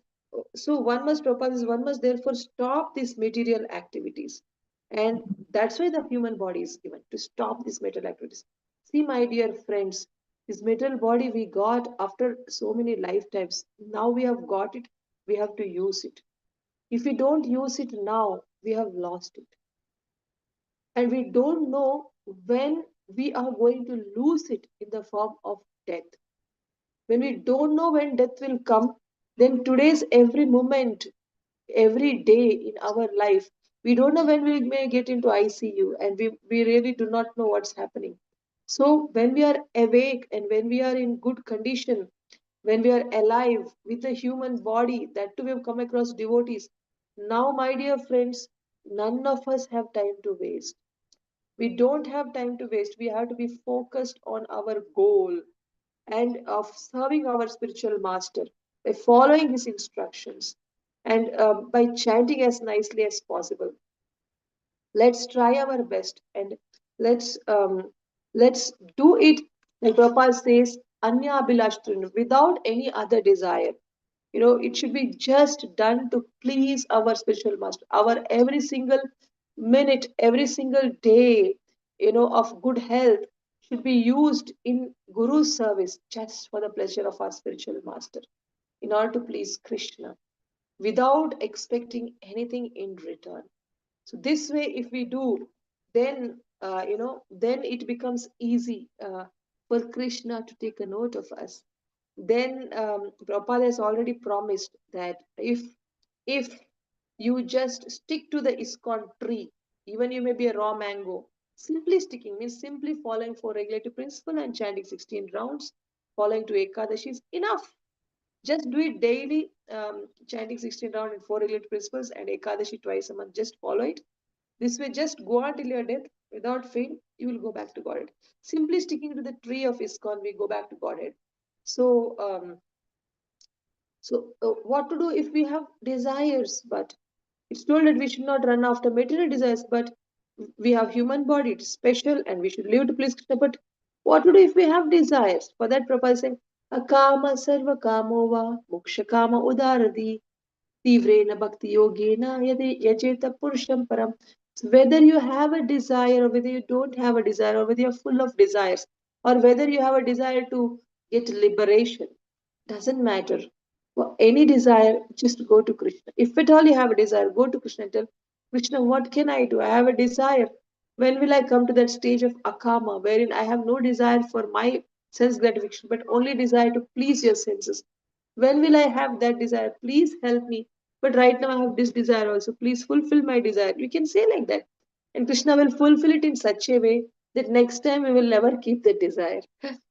so one must propose, one must therefore stop these material activities, and that's why the human body is given to stop these metal activities. See, my dear friends, this metal body we got after so many lifetimes. Now we have got it, we have to use it. If we don't use it now, we have lost it. And we don't know when we are going to lose it in the form of death. When we don't know when death will come, then today's every moment, every day in our life, we don't know when we may get into ICU, and we really do not know what's happening. So when we are awake and when we are in good condition, when we are alive with a human body, that too we have come across devotees. Now, my dear friends, none of us have time to waste. We don't have time to waste. We have to be focused on our goal and of serving our spiritual master by following his instructions and by chanting as nicely as possible. Let's try our best and let's do it like Prabhupada says, Anya Abhilashtrinu, without any other desire. It should be just done to please our spiritual master. Our every single minute, every single day, of good health should be used in Guru's service just for the pleasure of our spiritual master, in order to please Krishna without expecting anything in return. So this way, if we do, then it becomes easy for Krishna to take a note of us. Then Prabhupada has already promised that if you just stick to the ISKCON tree, even you may be a raw mango, simply sticking means simply following four regulative principle and chanting 16 rounds, following to Ekadashi is enough. Just do it daily, chanting 16 rounds and four regulative principles and Ekadashi twice a month. Just follow it. This way, just go on till your death without fail. You will go back to Godhead. Simply sticking to the tree of ISKCON, we go back to Godhead. So, what to do if we have desires? But it's told that we should not run after material desires, but we have human body, it's special, and we should live to please Krishna. But what to do if we have desires? For that, Prabhupada is saying, Akama sarva kamova moksha kama udaradi tivrena bhakti yogena yajeta purusham param. So whether you have a desire or whether you don't have a desire or whether you're full of desires or whether you have a desire to get liberation, doesn't matter. For any desire, just go to Krishna. If at all you have a desire, go to Krishna and tell Krishna, what can I do? I have a desire. When will I come to that stage of akama, wherein I have no desire for my sense gratification, but only desire to please your senses? When will I have that desire? Please help me. But right now I have this desire also. Please fulfill my desire. You can say like that. And Krishna will fulfill it in such a way that next time we will never keep that desire.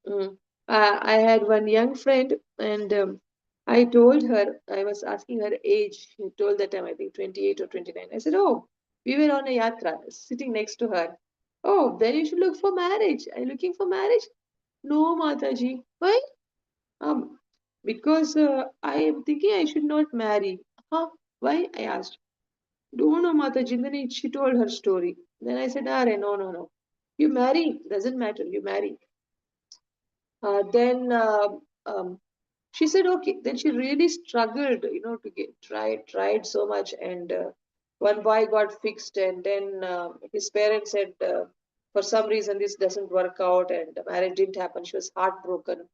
Mm. I had one young friend, and I told her, I was asking her age. She told that time, I think 28 or 29. I said, oh, we were on a yatra, sitting next to her. Oh, then you should look for marriage. Are you looking for marriage? No, Mataji. Why? Um, because I am thinking I should not marry. Huh? Why? I asked. Don't know, Mataji. Then she told her story. Then I said, Are, no, no, no. You marry. Doesn't matter. You marry. Then she said, okay. Then she really struggled, to get tried so much. And one boy got fixed. And then his parents said, for some reason, this doesn't work out. And the marriage didn't happen. She was heartbroken.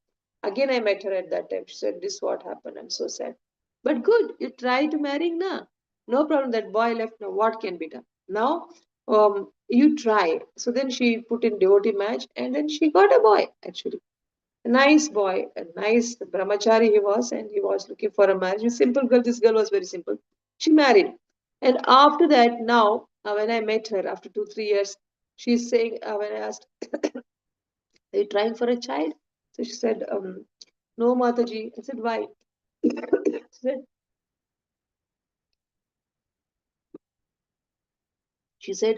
Again, I met her at that time. She said, this what happened. I'm so sad. But good. You try to marry now. No problem. That boy left. Now, what can be done? Now, you try. So then she put in devotee match. And then she got a boy, actually a nice boy, a nice brahmachari he was, and he was looking for a marriage. A simple girl, this girl was very simple. She married. And after that, now, when I met her after 2, 3 years, she's saying, when I asked, are you trying for a child? So she said, no, Mataji. I said, why? she said, she said,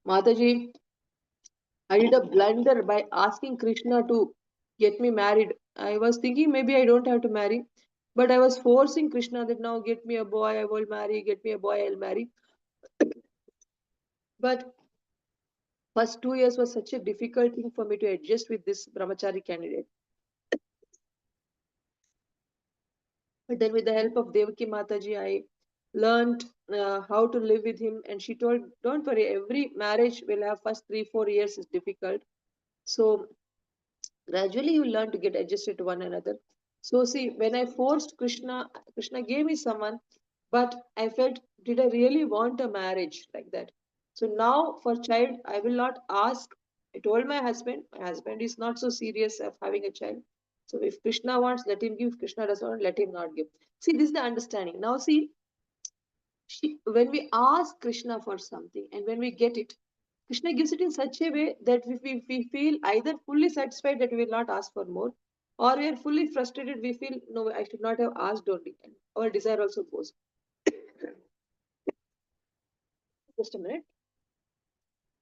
Mataji, I did a blunder by asking Krishna to get me married. I was thinking maybe I don't have to marry, but I was forcing Krishna that now get me a boy, I will marry, get me a boy, I'll marry. But first 2 years was such a difficult thing for me to adjust with this brahmachari candidate. But then with the help of Devaki Mataji, I learned how to live with him. And she told, don't worry, every marriage will have first 3, 4 years is difficult. So gradually you learn to get adjusted to one another. So see, when I forced Krishna gave me someone, but I felt, did I really want a marriage like that? So now for child I will not ask. I told my husband is not so serious of having a child. So if Krishna wants, let him give. If Krishna does not, let him not give. See, this is the understanding. Now see, when we ask Krishna for something and when we get it, Krishna gives it in such a way that we feel either fully satisfied that we will not ask for more, or we are fully frustrated, we feel, no, I should not have asked only. And our desire also goes. Just a minute.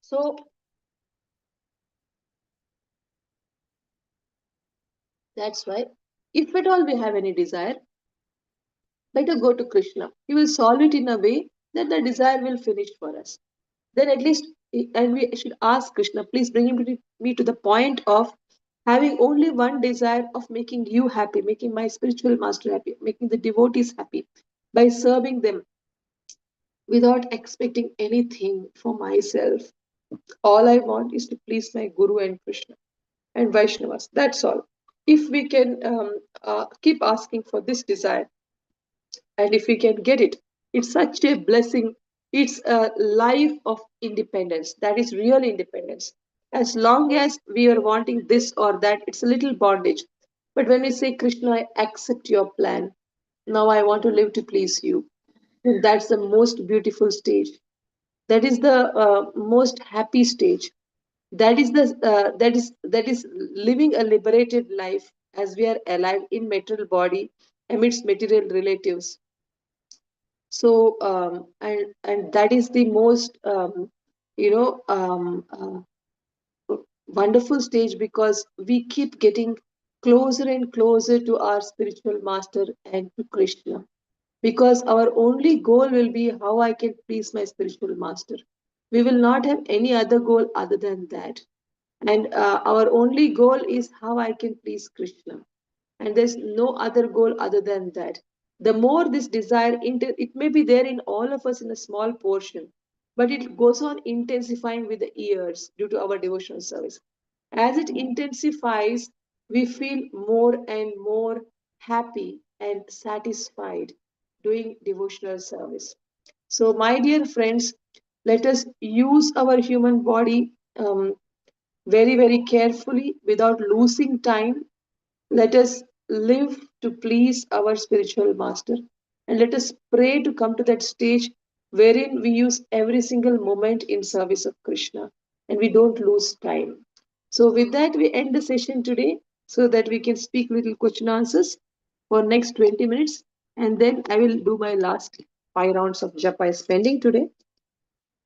So that's why, if at all we have any desire, better go to Krishna. He will solve it in a way that the desire will finish for us. Then at least, and we should ask Krishna, please bring me to the point of having only one desire of making you happy, making my spiritual master happy, making the devotees happy by serving them without expecting anything for myself. All I want is to please my Guru and Krishna and Vaishnavas. That's all. If we can keep asking for this desire, and if we can get it, it's such a blessing. It's a life of independence. That is real independence. As long as we are wanting this or that, it's a little bondage. But when we say, Krishna, I accept your plan. Now I want to live to please you. And that's the most beautiful stage. That is the most happy stage. That is living a liberated life as we are alive in material body amidst material relatives. So and that is the most you know wonderful stage, because we keep getting closer and closer to our spiritual master and to Krishna, because our only goal will be how I can please my spiritual master. We will not have any other goal other than that. And our only goal is how I can please Krishna. And there's no other goal other than that. The more this desire, it may be there in all of us in a small portion, but it goes on intensifying with the years due to our devotional service. As it intensifies, we feel more and more happy and satisfied doing devotional service. So, my dear friends, let us use our human body very, very carefully without losing time. Let us live to please our spiritual master, and let us pray to come to that stage wherein we use every single moment in service of Krishna and we don't lose time. So, with that, we end the session today so that we can speak little question answers for next 20 minutes, and then I will do my last 5 rounds of japa is pending today.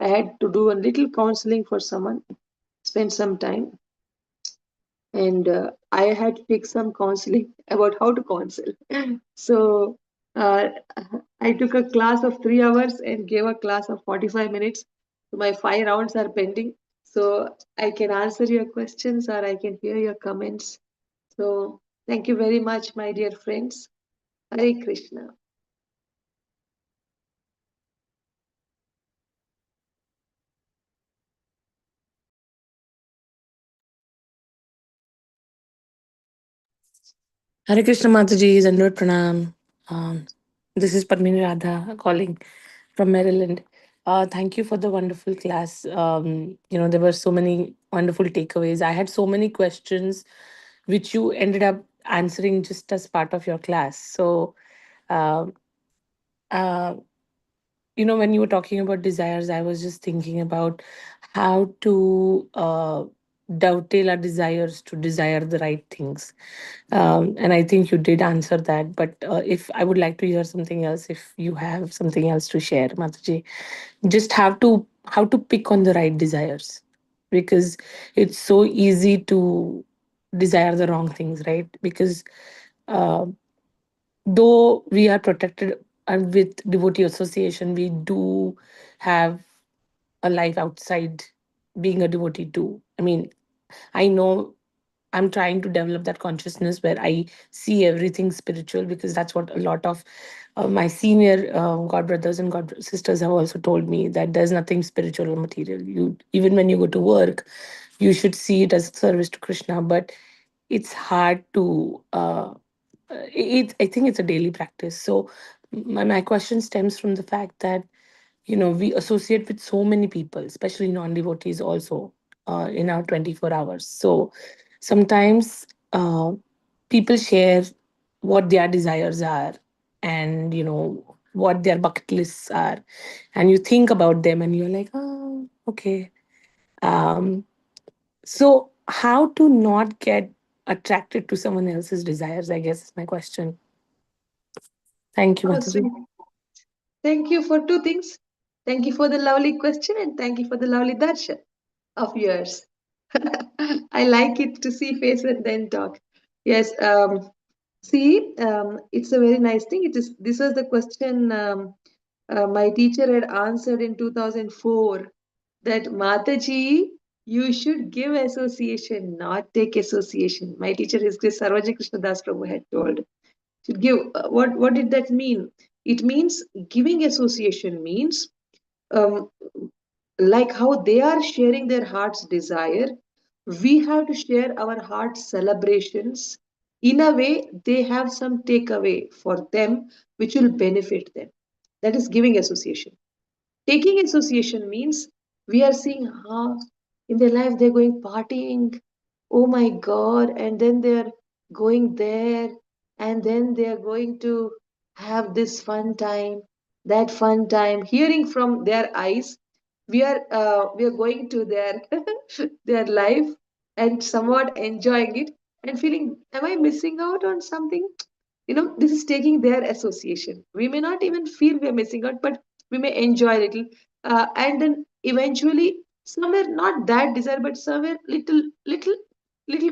I had to do a little counseling for someone, spend some time, and I had to take some counseling about how to counsel. So uh, I took a class of 3 hours and gave a class of 45 minutes. So my 5 rounds are pending. So I can answer your questions or I can hear your comments. So thank you very much, my dear friends. Hare Krishna. Hare Krishna Mataji, Dandavat Pranam. Um, this is Padmini Radha calling from Maryland. Thank you for the wonderful class. There were so many wonderful takeaways. I had so many questions, which you ended up answering just as part of your class. So, uh, uh, when you were talking about desires, I was just thinking about how to dovetail our desires to desire the right things. And I think you did answer that. But if I would like to hear something else, if you have something else to share, Mataji, just how to pick on the right desires, because it's so easy to desire the wrong things, right? Because uh, though we are protected and with devotee association, we do have a life outside being a devotee too. I mean, I know I'm trying to develop that consciousness where I see everything spiritual, because that's what a lot of my senior god brothers and god sisters have also told me, that there's nothing spiritual or material. You, even when you go to work, you should see it as service to Krishna. But it's hard to I think it's a daily practice. So my question stems from the fact that we associate with so many people, especially non-devotees also, in our 24 hours. So sometimes people share what their desires are, and what their bucket lists are, and you think about them and you're like, oh, okay. um, so how to not get attracted to someone else's desires, I guess, is my question. Thank you, Oh, Mataji. sweet. Thank you for two things. Thank you for the lovely question and thank you for the lovely darshan of yours. I like it to see face and then talk. Yes, see, it's a very nice thing. It is. This was the question my teacher had answered in 2004. That Mataji, You should give association, not take association. My teacher, His Grace Sarvaji Krishna Das Prabhu, had told. Should give. What did that mean? It means giving association means um, like how they are sharing their heart's desire, we have to share our heart's celebrations. In a way, they have some takeaway for them which will benefit them. That is giving association. Taking association means we are seeing how in their life they're going partying, oh my god, and then they're going there, and then they're going to have this fun time, that fun time, hearing from their eyes. We are going to their their life and somewhat enjoying it and feeling, am I missing out on something? This is taking their association. We may not even feel we are missing out, but we may enjoy a little, and then eventually somewhere not that desire, but somewhere little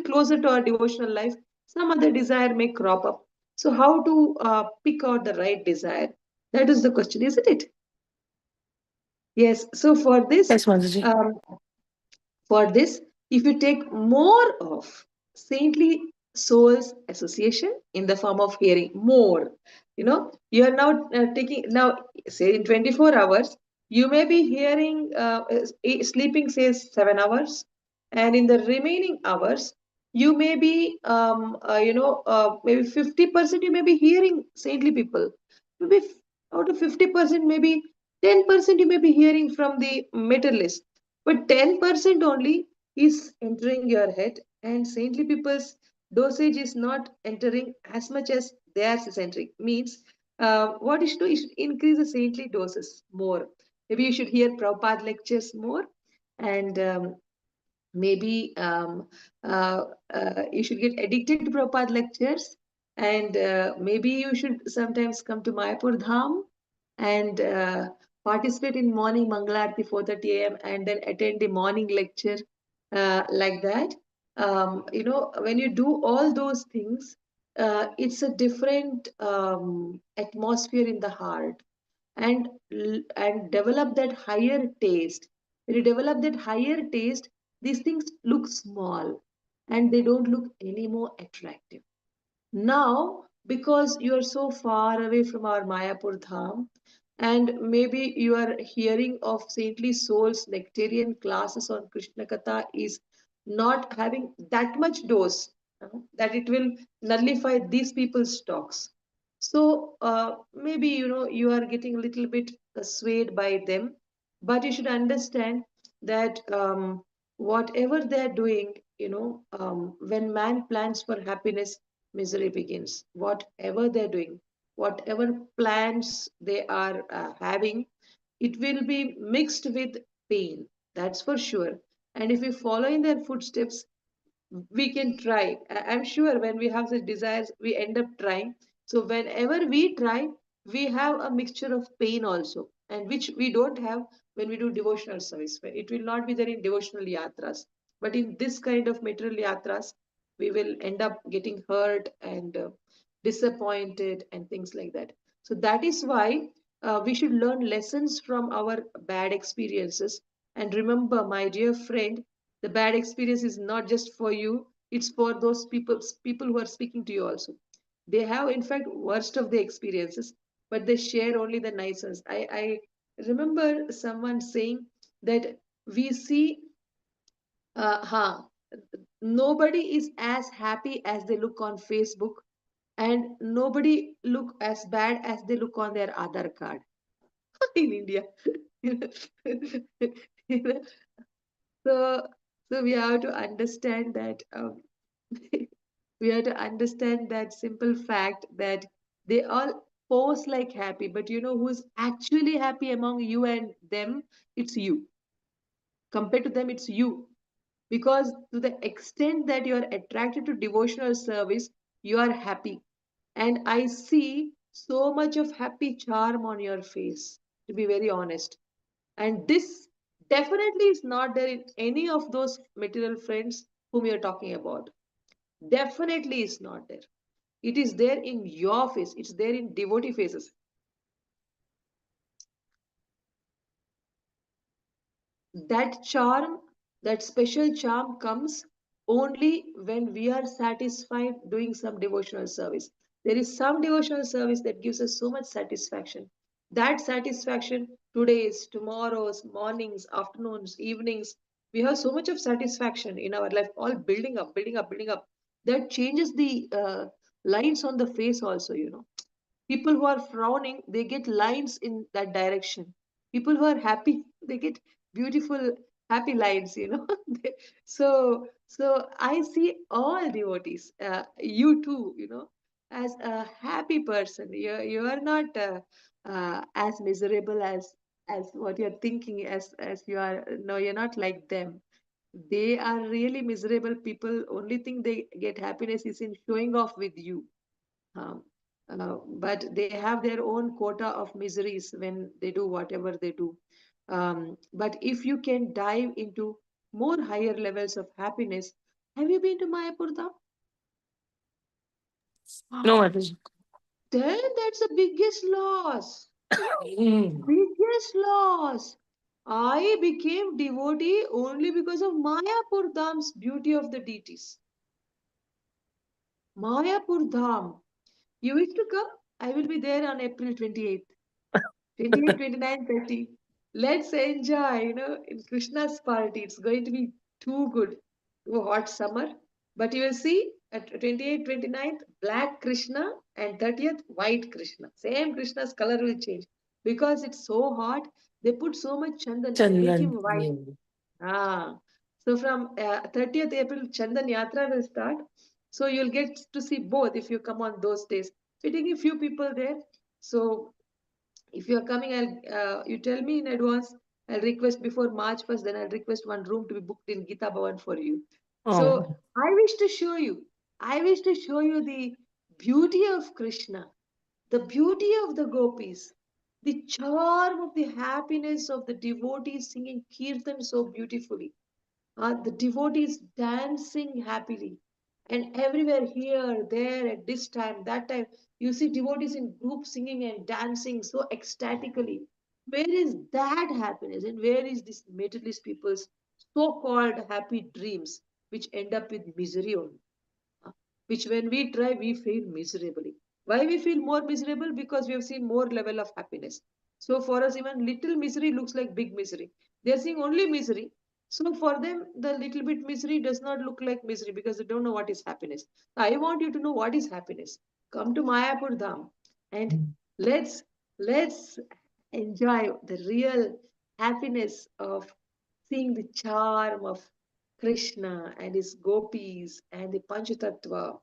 closer to our devotional life, some other desire may crop up. So how to pick out the right desire? That is the question, isn't it? Yes. So Yes, Mataji. um, for this, if you take more of saintly souls association in the form of hearing more, you are now taking now, say in 24 hours, you may be hearing, sleeping says 7 hours, and in the remaining hours, you may be, maybe 50% you may be hearing saintly people. Maybe out of 50%, maybe 10% you may be hearing from the materialist, but 10% only is entering your head, and saintly people's dosage is not entering as much as theirs is entering. Means, what you should do is increase the saintly doses more. Maybe you should hear Prabhupada lectures more, and maybe you should get addicted to Prabhupada lectures, and maybe you should sometimes come to Mayapur Dham and participate in morning Mangalarti 4:30 a.m. and then attend the morning lecture, like that. When you do all those things, it's a different atmosphere in the heart, and and develop that higher taste. When you develop that higher taste, these things look small and they don't look any more attractive. Now, because you are so far away from our Mayapur Dham, and maybe you are hearing of saintly souls, nectarian classes on Krishna Katha is not having that much dose, that it will nullify these people's talks. So maybe you are getting a little bit swayed by them, but you should understand that whatever they are doing, when man plans for happiness, misery begins. Whatever they're doing, whatever plans they are having, it will be mixed with pain. That's for sure. And if we follow in their footsteps, we can try. I'm sure when we have such desires, we end up trying. So whenever we try, we have a mixture of pain also, and which we don't have when we do devotional service. It will not be there in devotional yatras, but in this kind of material yatras, we will end up getting hurt and disappointed and things like that. So that is why we should learn lessons from our bad experiences. And remember, my dear friend, the bad experience is not just for you, it's for those people who are speaking to you also. They have in fact worst of the experiences, but they share only the nice ones. I remember someone saying that we see, nobody is as happy as they look on Facebook, and nobody look as bad as they look on their Aadhaar card in India. You know, you know, so, so we have to understand that, we have to understand that simple fact that they all pose like happy, but who's actually happy among you and them? It's you. Compared to them, it's you. Because to the extent that you are attracted to devotional service, you are happy. And I see so much of happy charm on your face, to be very honest. And this definitely is not there in any of those material friends whom you're talking about. Definitely is not there. It is there in your face, it's there in devotee faces. That charm That special charm comes only when we are satisfied doing some devotional service. There is some devotional service that gives us so much satisfaction. That satisfaction, today's, tomorrow's, mornings, afternoons, evenings, we have so much of satisfaction in our life, all building up, building up, building up. That changes the lines on the face also, you know. People who are frowning, they get lines in that direction. People who are happy, they get beautiful, happy lines, you know. So I see all devotees, you too, you know, as a happy person. You are not as miserable as what you're thinking, as you are. No, you're not like them. They are really miserable people. Only thing they get happiness is in showing off with you. um, but they have their own quota of miseries when they do whatever they do. But if you can dive into more higher levels of happiness, have you been to Mayapur Dham? No, Mataji. Then that's the biggest loss. Mm. Biggest loss. I became devotee only because of Mayapur Dham's beauty of the deities. Mayapur Dham. You wish to come? I will be there on April 28th. 28, 29, 30. Let's enjoy, you know, in Krishna's party. It's going to be too good. Oh, hot summer. But you will see at 28, 29th, black Krishna and 30th, white Krishna. Same Krishna's color will change. Because it's so hot, they put so much chandan to make Chandan. him white. Mm. Ah, so from 30th April, Chandan Yatra will start. So you'll get to see both if you come on those days. We're taking few people there. So if you are coming, you tell me in advance. I'll request before March 1st, then I'll request one room to be booked in Gita Bhavan for you. So Oh. I wish to show you. I wish to show you the beauty of Krishna, the beauty of the gopis, the charm of the happiness of the devotees singing kirtan so beautifully, the devotees dancing happily. And everywhere, here, there, at this time, that time, you see devotees in groups singing and dancing so ecstatically. Where is that happiness? And where is this materialist people's so called happy dreams, which end up with misery only? Which when we try, we fail miserably. Why we feel more miserable? Because we have seen more level of happiness. So for us, even little misery looks like big misery. They are seeing only misery. So for them, the little bit misery does not look like misery because they don't know what is happiness. I want you to know what is happiness. Come to Mayapur Dham and Mm. let's let's enjoy the real happiness of seeing the charm of Krishna and his gopis and the Panchatattva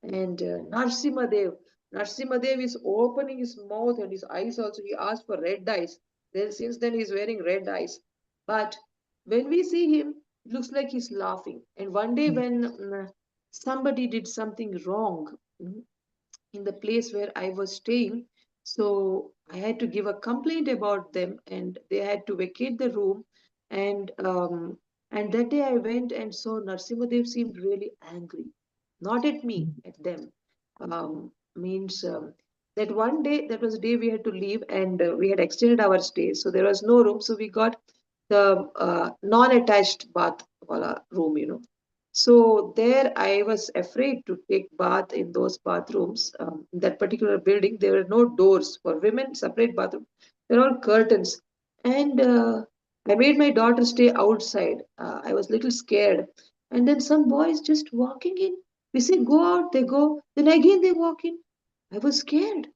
and Narsimadev. Narsimadev is opening his mouth and his eyes also. He asked for red eyes. Then since then he's wearing red eyes. But when we see him, it looks like he's laughing. And one day when somebody did something wrong, in the place where I was staying. So I had to give a complaint about them, and they had to vacate the room. And and that day I went and saw Narsimadev seemed really angry, not at me, at them. Means that one day, that was the day we had to leave, and we had extended our stay, so there was no room. So we got the non-attached bath wala room, you know. So there I was afraid to take bath in those bathrooms. In that particular building, there were no doors for women, separate bathroom. There are all curtains. And I made my daughter stay outside. I was a little scared. And then some boys just walking in. We say, go out, they go. Then again they walk in. I was scared.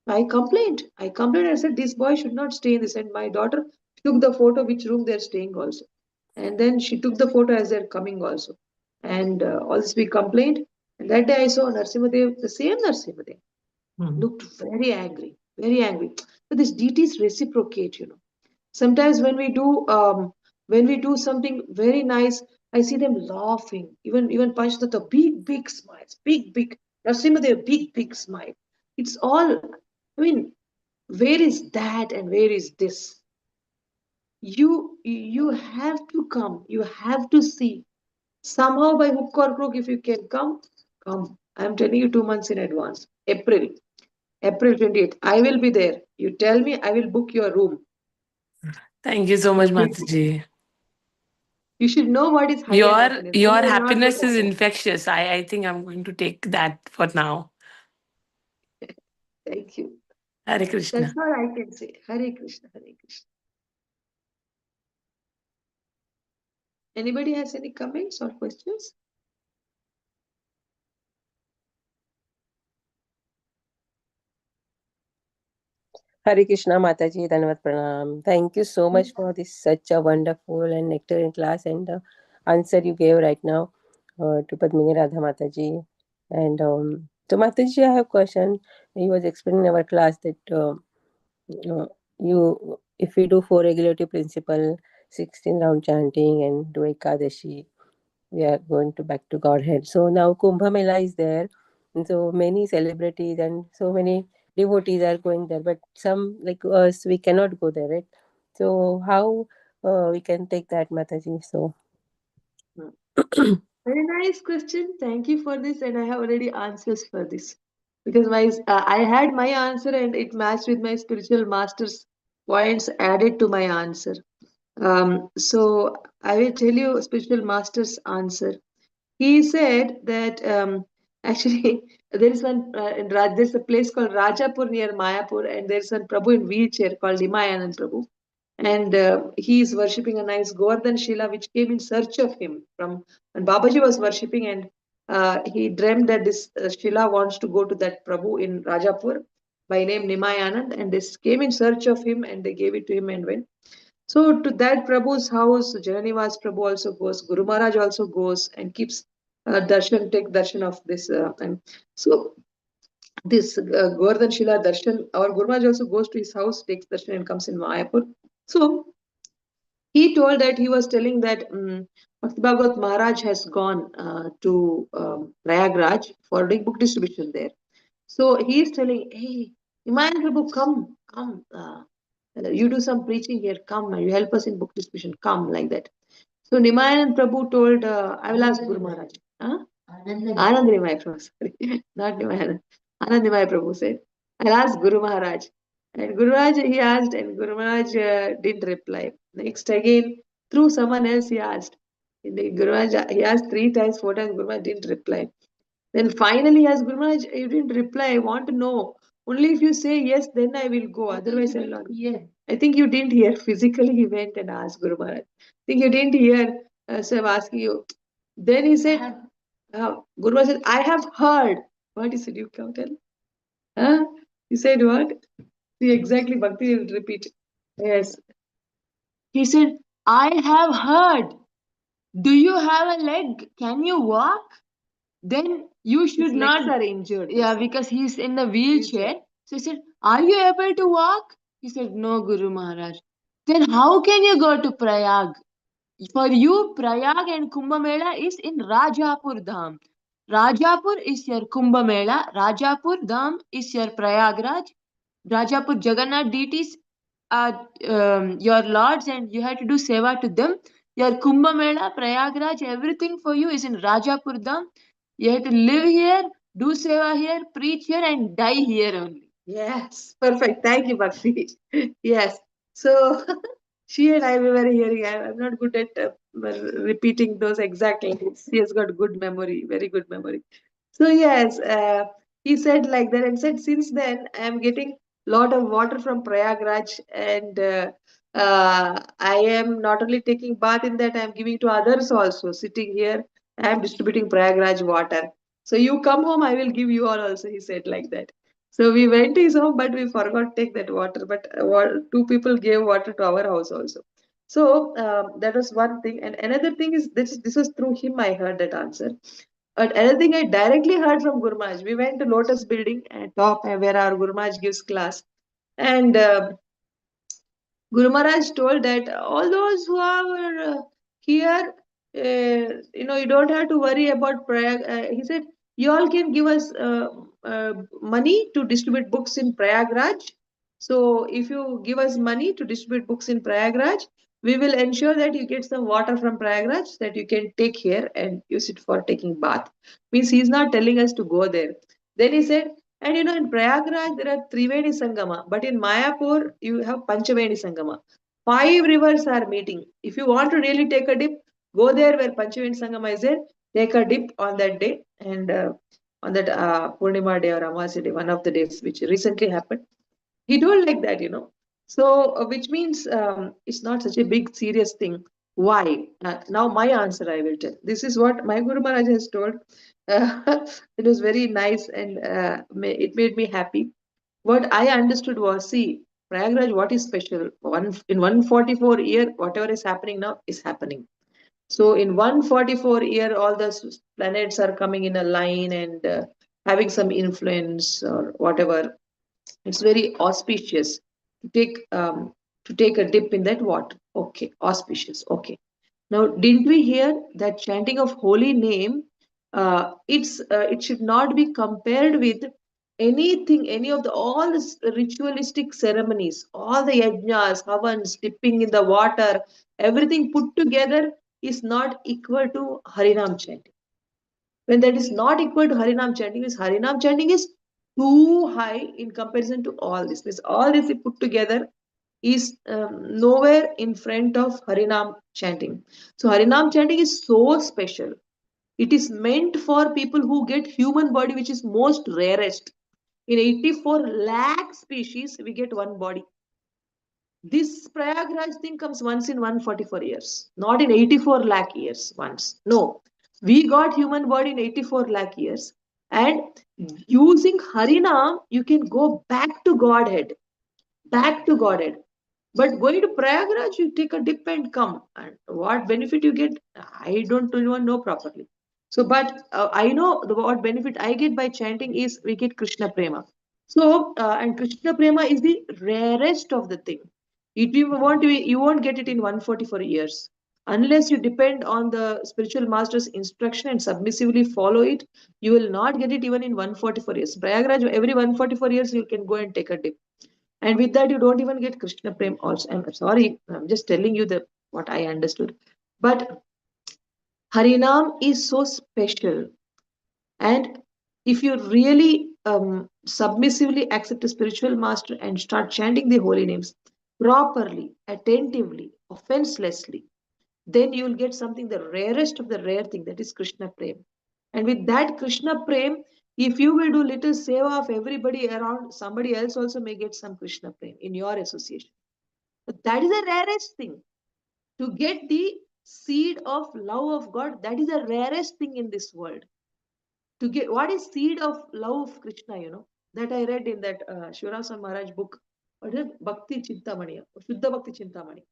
I complained. I complained. I said, this boy should not stay in this. And my daughter took the photo which room they're staying also. And then she took the photo as they're coming also. And all this we complained. And that day I saw Narsimadev, the same Narsimadev, Mm. looked very angry, very angry. But these deities reciprocate, you know. Sometimes when we do something very nice, I see them laughing. Even Panchtattva, big smiles, big Narsimadev, big smile. It's all. I mean, where is that and where is this? You have to come. You have to see. Somehow by hook or crook, if you can come, come. I'm telling you 2 months in advance. April 28th. I will be there. You tell me, I will book your room. Thank you so We'll much, take you. Mataji. You should know what is higher happiness. Then Your you will not go happiness to is higher. infectious. I think I'm going to take that for now. Thank you. Hare That's Krishna. all I can say. Hare Krishna, Hare Krishna. Anybody has any comments or questions? Hare Krishna Mataji, Dhanavad Pranam. Thank you so much for this such a wonderful and nectarine class and the answer you gave right now to Padmini Radha Mataji. And so Mataji, I have a question. He was explaining in our class that uh, you, if we do four regulative principle, 16 round chanting and do Ekadashi, we are going to back to Godhead. So now Kumbh Mela is there, and so many celebrities and so many devotees are going there, but some like us we cannot go there, right? So how we can take that, Mataji? So Very nice question. Thank you for this, and I have already answers for this because I had my answer and it matched with my spiritual master's points added to my answer. So I will tell you spiritual master's answer. He said that actually there is one there's a place called Rajapur near Mayapur, and there's one Prabhu in wheelchair called Limayanand Prabhu, and he is worshipping a nice Govardhan Shila which came in search of him from when Babaji was worshipping, and he dreamed that this Shila wants to go to that Prabhu in Rajapur by name Nimayanand, and this came in search of him and they gave it to him and went. So to that Prabhu's house, Jananivas Prabhu also goes, Guru Maharaj also goes and keeps take darshan of this. And so this Govardhan Shila darshan, our Guru Maharaj also goes to his house, takes darshan and comes in Mayapur. So he told that he was telling that Bhakti Bhagavat Maharaj has gone to Prayagraj for doing book distribution there. So he is telling, hey, Iman Prabhu, come. You do some preaching here, come, you help us in book distribution, come, like that. So Nimayanand Prabhu told, I will ask Guru Maharaj. Huh? Anand Nimai Prabhu, sorry, not Nimayanand. Anand Nimai Prabhu said, I'll ask Guru Maharaj. And Guru Maharaj, he asked, and Guru Maharaj didn't reply. Next again, through someone else, he asked. And the Guru Maharaj, he asked 3 times, 4 times, Guru Maharaj didn't reply. Then finally, as Guru Maharaj, you didn't reply. I want to know. Only if you say yes, then I will go. Otherwise, I'll not. Yeah. I think you didn't hear. Physically, he went and asked Guru Maharaj. I think you didn't hear. So I'm asking you. Then he said, Guru Maharaj said, I have heard. What he said, you can tell. Huh? He said what? See, exactly, Bhakti will repeat. Yes. He said, I have heard. Do you have a leg? Can you walk? Then you should not. Are injured. Yeah, because he's in the wheelchair. So he said, are you able to walk? He said, no, Guru Maharaj. Then how can you go to Prayag? For you, Prayag and Kumbh Mela is in Rajapur Dham. Rajapur is your Kumbh Mela. Rajapur Dham is your Prayagraj. Rajapur Jagannath deities are your lords, and you have to do seva to them. Your Kumbh Mela, Prayagraj, everything for you is in Rajapur Dham. You have to live here, do seva here, preach here, and die here only. Yes, perfect. Thank you, Bhakti. Yes. So she and I we were hearing. I'm not good at repeating those exact lines. She has got good memory, very good memory. So yes, he said like that and said since then I am getting lot of water from Prayagraj, and I am not only taking bath in that, I am giving to others also. Sitting here, I am distributing Prayagraj water. So you come home, I will give you all also. He said like that. So we went to his home, but we forgot to take that water. But 2 people gave water to our house also. So that was one thing. And another thing is this was through him I heard that answer. But another thing I directly heard from Guru Maharaj. We went to Lotus Building and top where our Guru Maharaj gives class. And Guru Maharaj told that all those who are here, you don't have to worry about Prayag. He said, you all can give us money to distribute books in Prayagraj. So if you give us money to distribute books in Prayagraj, we will ensure that you get some water from Prayagraj that you can take here and use it for taking bath. Means he's not telling us to go there. Then he said, and in Prayagraj, there are Triveni Sangama, but in Mayapur, you have Panchaveni Sangama. 5 rivers are meeting. If you want to really take a dip, Go there where Panchavind Sangama is there, take a dip on that day, and on that Purnima day or Amavasya day, one of the days which recently happened. He told like that, So, which means it's not such a big, serious thing. Why? Now, my answer I will tell. This is what my Guru Maharaj has told. It was very nice and it made me happy. What I understood was, see, Prayagraj, what is special? In 144 year, whatever is happening now is happening. So in 144 year, all the planets are coming in a line and having some influence or whatever. It's very auspicious to take a dip in that water. Okay, auspicious. Okay. Now, didn't we hear that chanting of holy name? It should not be compared with anything, any of the all the ritualistic ceremonies, all the yajnas, havans, dipping in the water, everything put together is not equal to Harinam chanting. When that is not equal to Harinam chanting, is Harinam chanting is too high in comparison to all this. Means all this put together is nowhere in front of Harinam chanting. So Harinam chanting is so special. It is meant for people who get human body, which is most rarest. In 84 lakh species, we get one body. This Prayagraj thing comes once in 144 years, not in 84 lakh years once. No, we got human body in 84 lakh years, and using Harinam, you can go back to Godhead, back to Godhead. But going to Prayagraj, you take a dip and come. And what benefit you get, I don't even know properly. So, but I know what benefit I get by chanting is we get Krishna Prema. So, and Krishna Prema is the rarest of the thing. If you want to, you won't get it in 144 years. Unless you depend on the spiritual master's instruction and submissively follow it, you will not get it even in 144 years. Prayagraj, every 144 years, you can go and take a dip. And with that, you don't even get Krishna Prem also. I'm sorry, I'm just telling you the what I understood. But Harinam is so special. And if you really submissively accept a spiritual master and start chanting the holy names properly, attentively, offenselessly, then you will get something the rarest of the rare thing, that is Krishna Prem. And with that Krishna Prem, if you will do little seva of everybody around, somebody else also may get some Krishna Prem in your association. But that is the rarest thing. To get the seed of love of God, that is the rarest thing in this world. To get what is seed of love of Krishna, that I read in that Shivram Maharaj book. What is it? Bhakti Chintamani, Shuddha Bhakti Chintamani.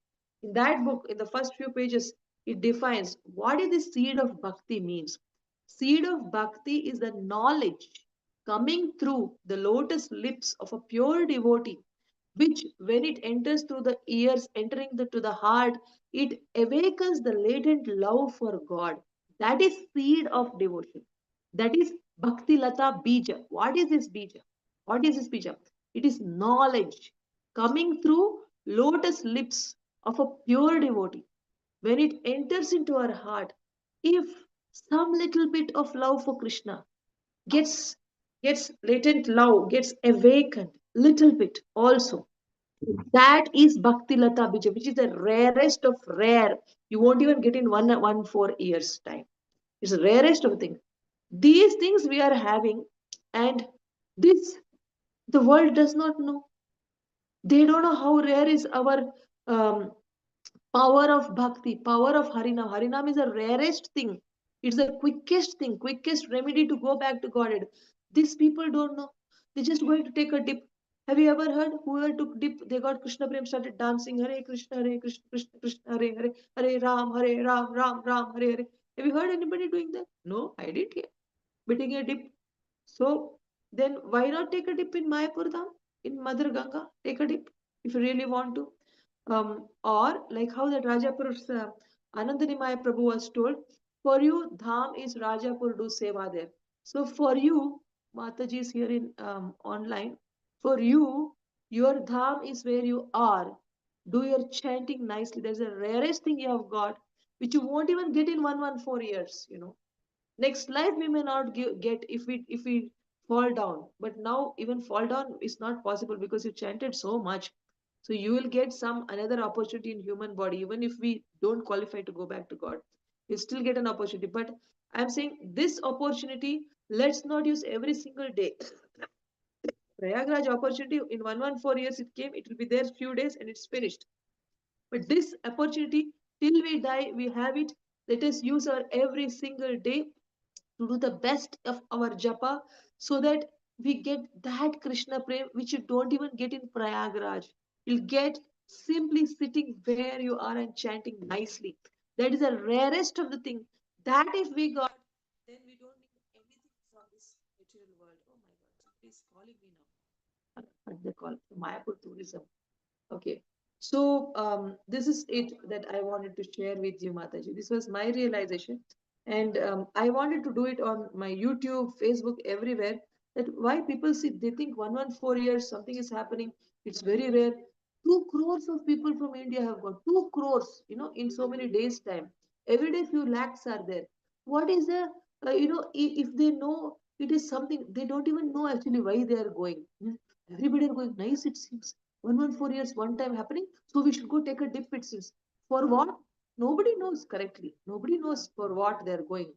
In that book, in the first few pages, it defines what is the seed of bhakti means. Seed of bhakti is the knowledge coming through the lotus lips of a pure devotee, which when it enters through the ears, entering to the heart, it awakens the latent love for God. That is seed of devotion. That is Bhakti Lata Bija. What is this Bija? What is this Bija? It is knowledge coming through lotus lips of a pure devotee. When it enters into our heart, if some little bit of love for Krishna gets gets latent love, gets awakened little bit also, that is Bhakti Lata Bija, which is the rarest of rare. You won't even get in 4 years time. It's the rarest of things. These things we are having, and this the world does not know. They don't know how rare is our um, power of bhakti, power of Harinam. Harinam is the rarest thing. It's the quickest thing, quickest remedy to go back to Godhead. These people don't know. They're just going to take a dip. Have you ever heard whoever took dip, they got Krishna Prem, started dancing Hare Krishna, Krishna Krishna, Hare Hare, Hare Ram, Ram Ram, Hare Hare. Have you heard anybody doing that? No, I didn't hear. But taking a dip. So then why not take a dip in Mayapur Dham, in Mother Ganga? Take a dip if you really want to. Or like how that Rajapur's Anandani Prabhu was told, for you, Dham is Rajapur, do seva there. So for you, Mataji is here in online, for you, your Dham is where you are. Do your chanting nicely. There's a rarest thing you have got, which you won't even get in 114 years. Next life we may not get if we fall down, but now even fall down is not possible because you chanted so much. So you will get some another opportunity in human body, even if we don't qualify to go back to God. You still get an opportunity. But I'm saying this opportunity, let's not use every single day. Prayagraj opportunity in 114 years it came, it will be there few days and it's finished. But this opportunity, till we die, we have it. Let us use our every single day to do the best of our japa so that we get that Krishna prem which you don't even get in Prayagraj. You'll get simply sitting where you are and chanting nicely. That is the rarest of the thing. That if we got, then we don't need anything from this material world. Oh my God, somebody is calling me now. What they call Mayapur tourism. Okay. So this is it that I wanted to share with you, Mataji. This was my realization. And I wanted to do it on my YouTube, Facebook, everywhere. That why people see, they think 114 years, something is happening. It's very rare. 2 crores of people from India have got 2 crores, in so many days' time. Every day, few lakhs are there. What is the, if they know it is something, they don't even know actually why they are going. Everybody are going, nice, it seems. 114 years, one time happening. So we should go take a dip, it seems. For what? Nobody knows correctly. Nobody knows for what they're going.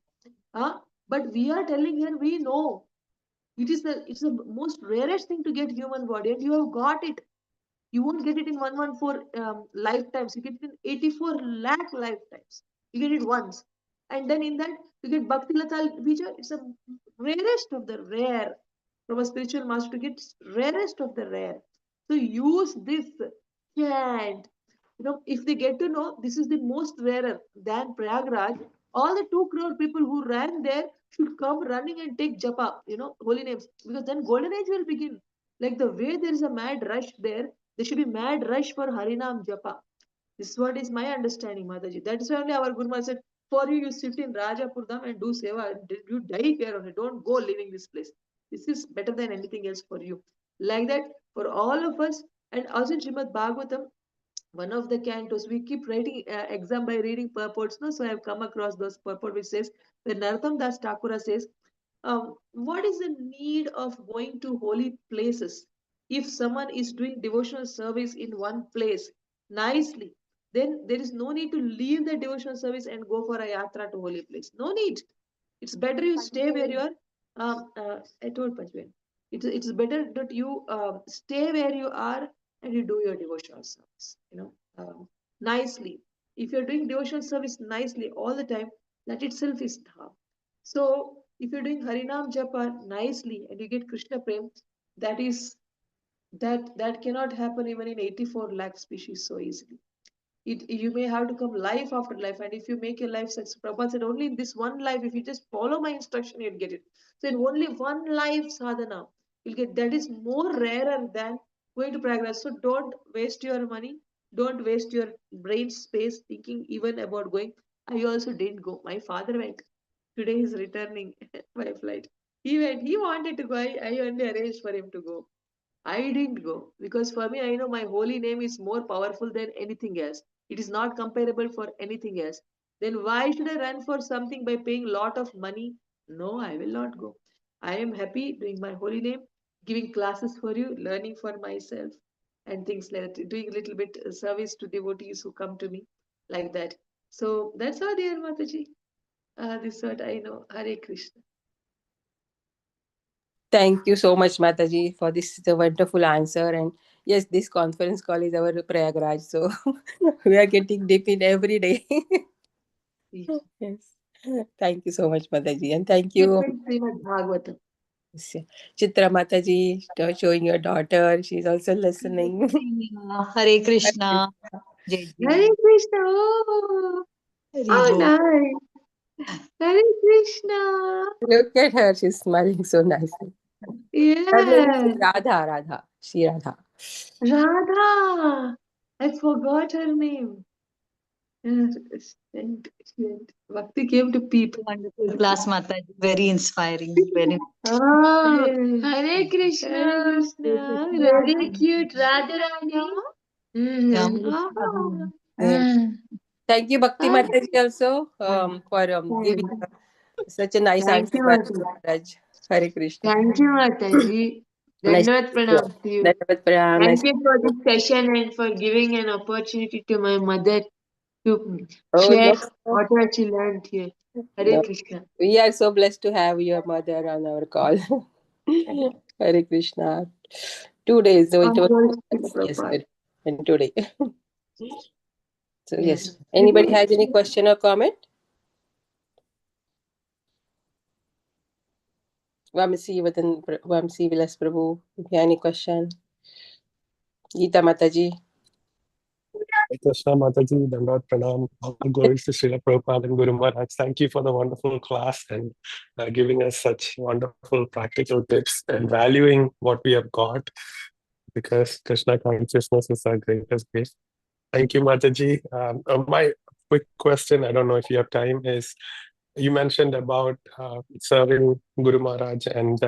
But we are telling here, we know. It's the most rarest thing to get human body, and you have got it. You won't get it in 114 lifetimes. You get it in 84 lakh lifetimes. You get it once. And then in that, you get Bhakti Latal Vijay. It's a rarest of the rare. From a spiritual master to get rarest of the rare. So use this chant. If they get to know this is the most rarer than Prayagraj, all the 2 crore people who ran there should come running and take japa, holy names, because then golden age will begin. Like the way there is a mad rush there should be mad rush for Harinam japa. This is what is my understanding, Mataji. That is why only our Guru Maharaj said, for you, you sit in Rajapurdam and do seva. And you die here only. Don't go leaving this place. This is better than anything else for you. Like that, for all of us, and also in Srimad Bhagavatam, one of the cantos, we keep writing exam by reading purports. No? So I have come across those purport which says, when Narottam Das Thakura says, what is the need of going to holy places? If someone is doing devotional service in one place nicely, then there is no need to leave the devotional service and go for a yatra to holy place. No need. It's better you stay where you are. I told Pajwen. It's better that you stay where you are and you do your devotional service. Nicely. If you're doing devotional service nicely all the time, that itself is dham. So if you're doing Harinam Japa nicely and you get Krishna Prem, that is that cannot happen even in 84 lakh species so easily. You may have to come life after life, and if you make your life success, Prabhupada said only in this one life, if you just follow my instruction, you'll get it. So in only one life sadhana, you'll get that is more rarer than going to Prayagraj. So don't waste your money, don't waste your brain space thinking even about going. I also didn't go. My father went. Today he's returning by flight. He went, he wanted to go. I only arranged for him to go. I didn't go because for me, I know my holy name is more powerful than anything else. It is not comparable for anything else. Then why should I run for something by paying lot of money? No, I will not go. I am happy doing my holy name, giving classes for you, learning for myself, and things like that. Doing a little bit service to devotees who come to me like that. So that's all, dear Mataji. This is what I know. Hare Krishna. Thank you so much, Mataji, for this wonderful answer. And yes, this conference call is our Prayagraj, so we are getting deep in every day. Yes. Thank you so much, Mataji. And thank Keep you, it Srimad Bhagavatam. Chitra Mataji, for showing your daughter. She's also listening. Hare Krishna. Jai Hare Jai. Krishna. Oh, Hari oh Bol. nice. Hare Krishna. Look at her. She's smiling so nicely. Her name is Yeah. Radha, Radha. She Radha. Radha. I forgot her name. And Bhakti came to peep. Wonderful class, Mataji. Very inspiring. Very. Oh, Hare Krishna. Hare Krishna. Very cute. Radharani. Yeah. Ah. Yes. Thank you, Bhakti Ah. Mataji, also for giving such a nice Thank answer you, by Mataji. Maharaj. Hare Krishna. Thank you, Mataji. Nice. Dandavat pranam to you. Dandavat pranam. Thank Nice. you for this session and for giving an opportunity to my mother to Oh, share no. what she learned here. Hare No. Krishna. We are so blessed to have your mother on our call. Hare Krishna. 2 days, so it I'm was sorry, Srila yesterday Prabhupada. and today. So, Yes. yes. Anybody has any question or comment? Vamsi Vilas Prabhu, if you have any question. Geeta Mataji. Krishna Mataji, Dandavat Pranam, all glories to Srila Prabhupada and Guru Maharaj. Thank you for the wonderful class and giving us such wonderful practical tips and valuing what we have got, because Krishna consciousness is our greatest gift. Thank you, Mataji. My quick question, I don't know if you have time, is you mentioned about serving Guru Maharaj and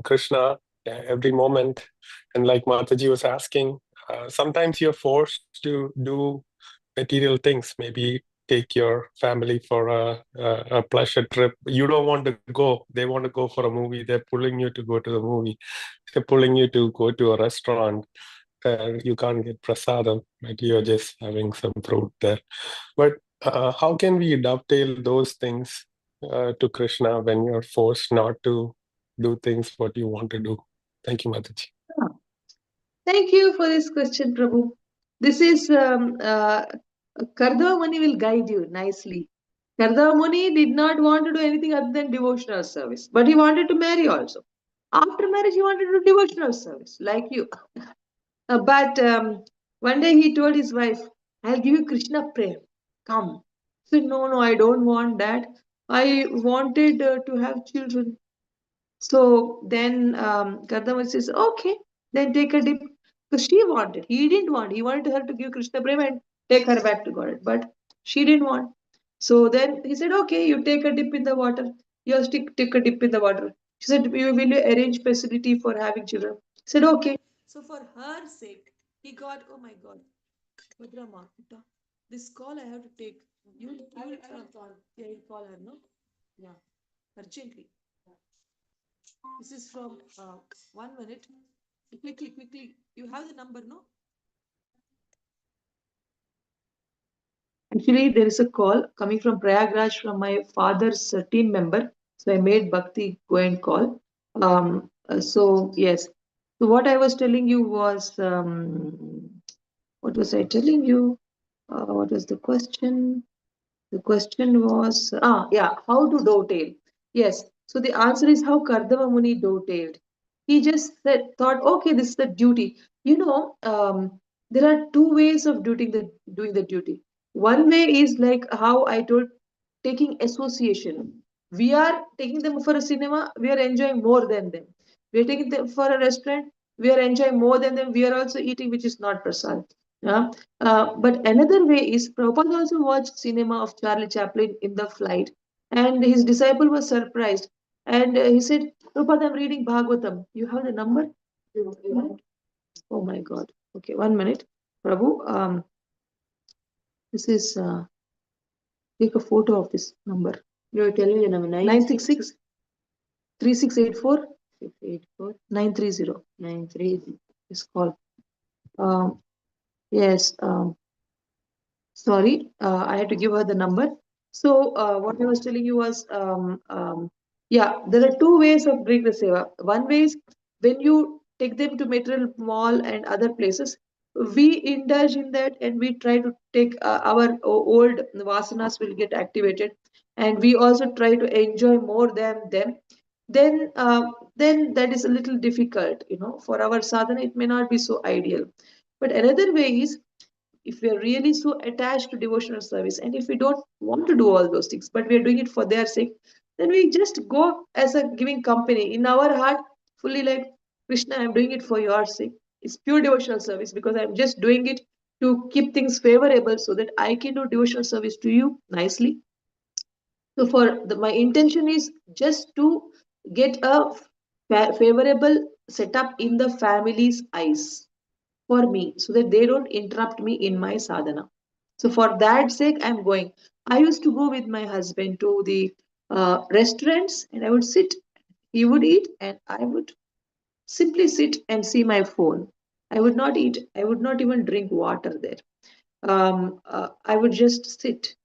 Krishna every moment. And like Mataji was asking, sometimes you're forced to do material things, maybe take your family for a pleasure trip. You don't want to go. They want to go for a movie. They're pulling you to go to the movie. They're pulling you to go to a restaurant. You can't get prasadam, but you're just having some fruit there. But how can we dovetail those things to Krishna when you're forced not to do things what you want to do? Thank you, Mataji. Thank you for this question, Prabhu. This is Kardava Muni will guide you nicely. Kardava Muni did not want to do anything other than devotional service, but he wanted to marry also. After marriage, he wanted to do devotional service, like you. But one day he told his wife, I'll give you Krishna prayer. Come. She said, no, I don't want that. I wanted to have children. So then Kardama says, okay, then take a dip. Because she wanted. He didn't want. He wanted her to give Krishna Prema and take her back to God. But she didn't want. So then he said, okay, you take a dip in the water. You have to take a dip in the water. She said, will you arrange facility for having children? He said, okay. So for her sake, he got, oh my God, Bhadrama, this call I have to take. Yeah, you call her, no? Yeah, urgently. This is from 1 minute. Quickly. You have the number, no? Actually, there is a call coming from Prayagraj from my father's team member. So I made Bhakti go and call. So yes. So what I was telling you was, what was I telling you? What was the question? The question was, how to dovetail? Yes. So the answer is how Kardava Muni dovetailed. He just thought, okay, this is the duty. There are two ways of doing the duty. One way is like how I told, taking association. We are taking them for a cinema, we are enjoying more than them. We are taking them for a restaurant, we are enjoying more than them. We are also eating, which is not prasad. Yeah? But another way is Prabhupada also watched cinema of Charlie Chaplin in the flight, and his disciple was surprised. And he said, Prabhupada, I'm reading Bhagvatam. You have the number? Oh my God. Okay, 1 minute. Prabhu, this is, take a photo of this number. You're telling the number 966 3684 684 930. 930. This call. Yes. Sorry, I had to give her the number. So what I was telling you was, there are two ways of doing the seva. One way is when you take them to material mall and other places, we indulge in that and we try to take our old vasanas will get activated, and we also try to enjoy more than them. Then that is a little difficult, for our sadhana. It may not be so ideal. But another way is, if we are really so attached to devotional service and if we don't want to do all those things but we are doing it for their sake, then we just go as a giving company in our heart, fully like, Krishna, I'm doing it for your sake. It's pure devotional service because I'm just doing it to keep things favorable so that I can do devotional service to you nicely. So my intention is just to get a favorable setup in the family's eyes for me so that they don't interrupt me in my sadhana. So for that sake, I'm going. I used to go with my husband to the restaurants and I would sit, he would eat, and I would simply sit and see my phone. I would not eat, I would not even drink water there. I would just sit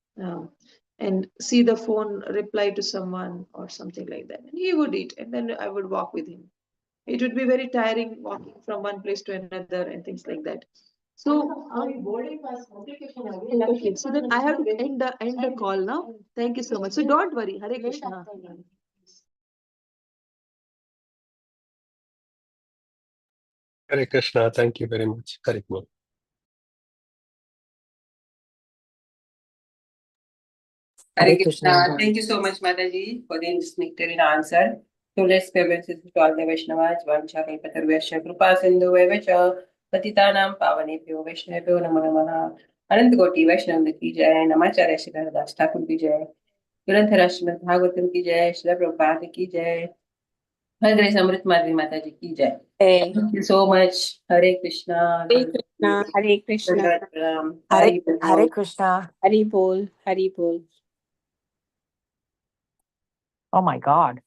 and see the phone reply to someone or something like that. And he would eat, and then I would walk with him. It would be very tiring walking from one place to another and things like that. So, okay, so then I have to end the call now. Thank you so much. So don't worry. Hare Krishna. Hare Krishna. Thank you very much. Hare Krishna. Hare Krishna. Thank you so much, Madhavi, for the nectarine answer. So let's pay obeisance to all the Vaishnavas. Vancha kalpatarvyasya kripa sindhu evacha patitanam pavanebhyo Vaishnavyo namo namaha. अनंत कोटि वैष्णव की जय। नमाचार्य श्री हरिदास ठाकुर की जय। ग्रंथराज श्रीमद् भागवतम की जय। श्रील प्रभुपाद की जय। हर grace अमृत माधवी माता जी की जय। Thank you so much. Hare Krishna. Hare Krishna. Hare Krishna. Hare Hare Krishna. Hari Bol. Hari Bol. Oh my God.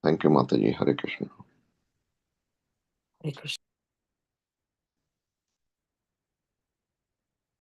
Thank you, Mataji. Hare Krishna. Hare Krishna.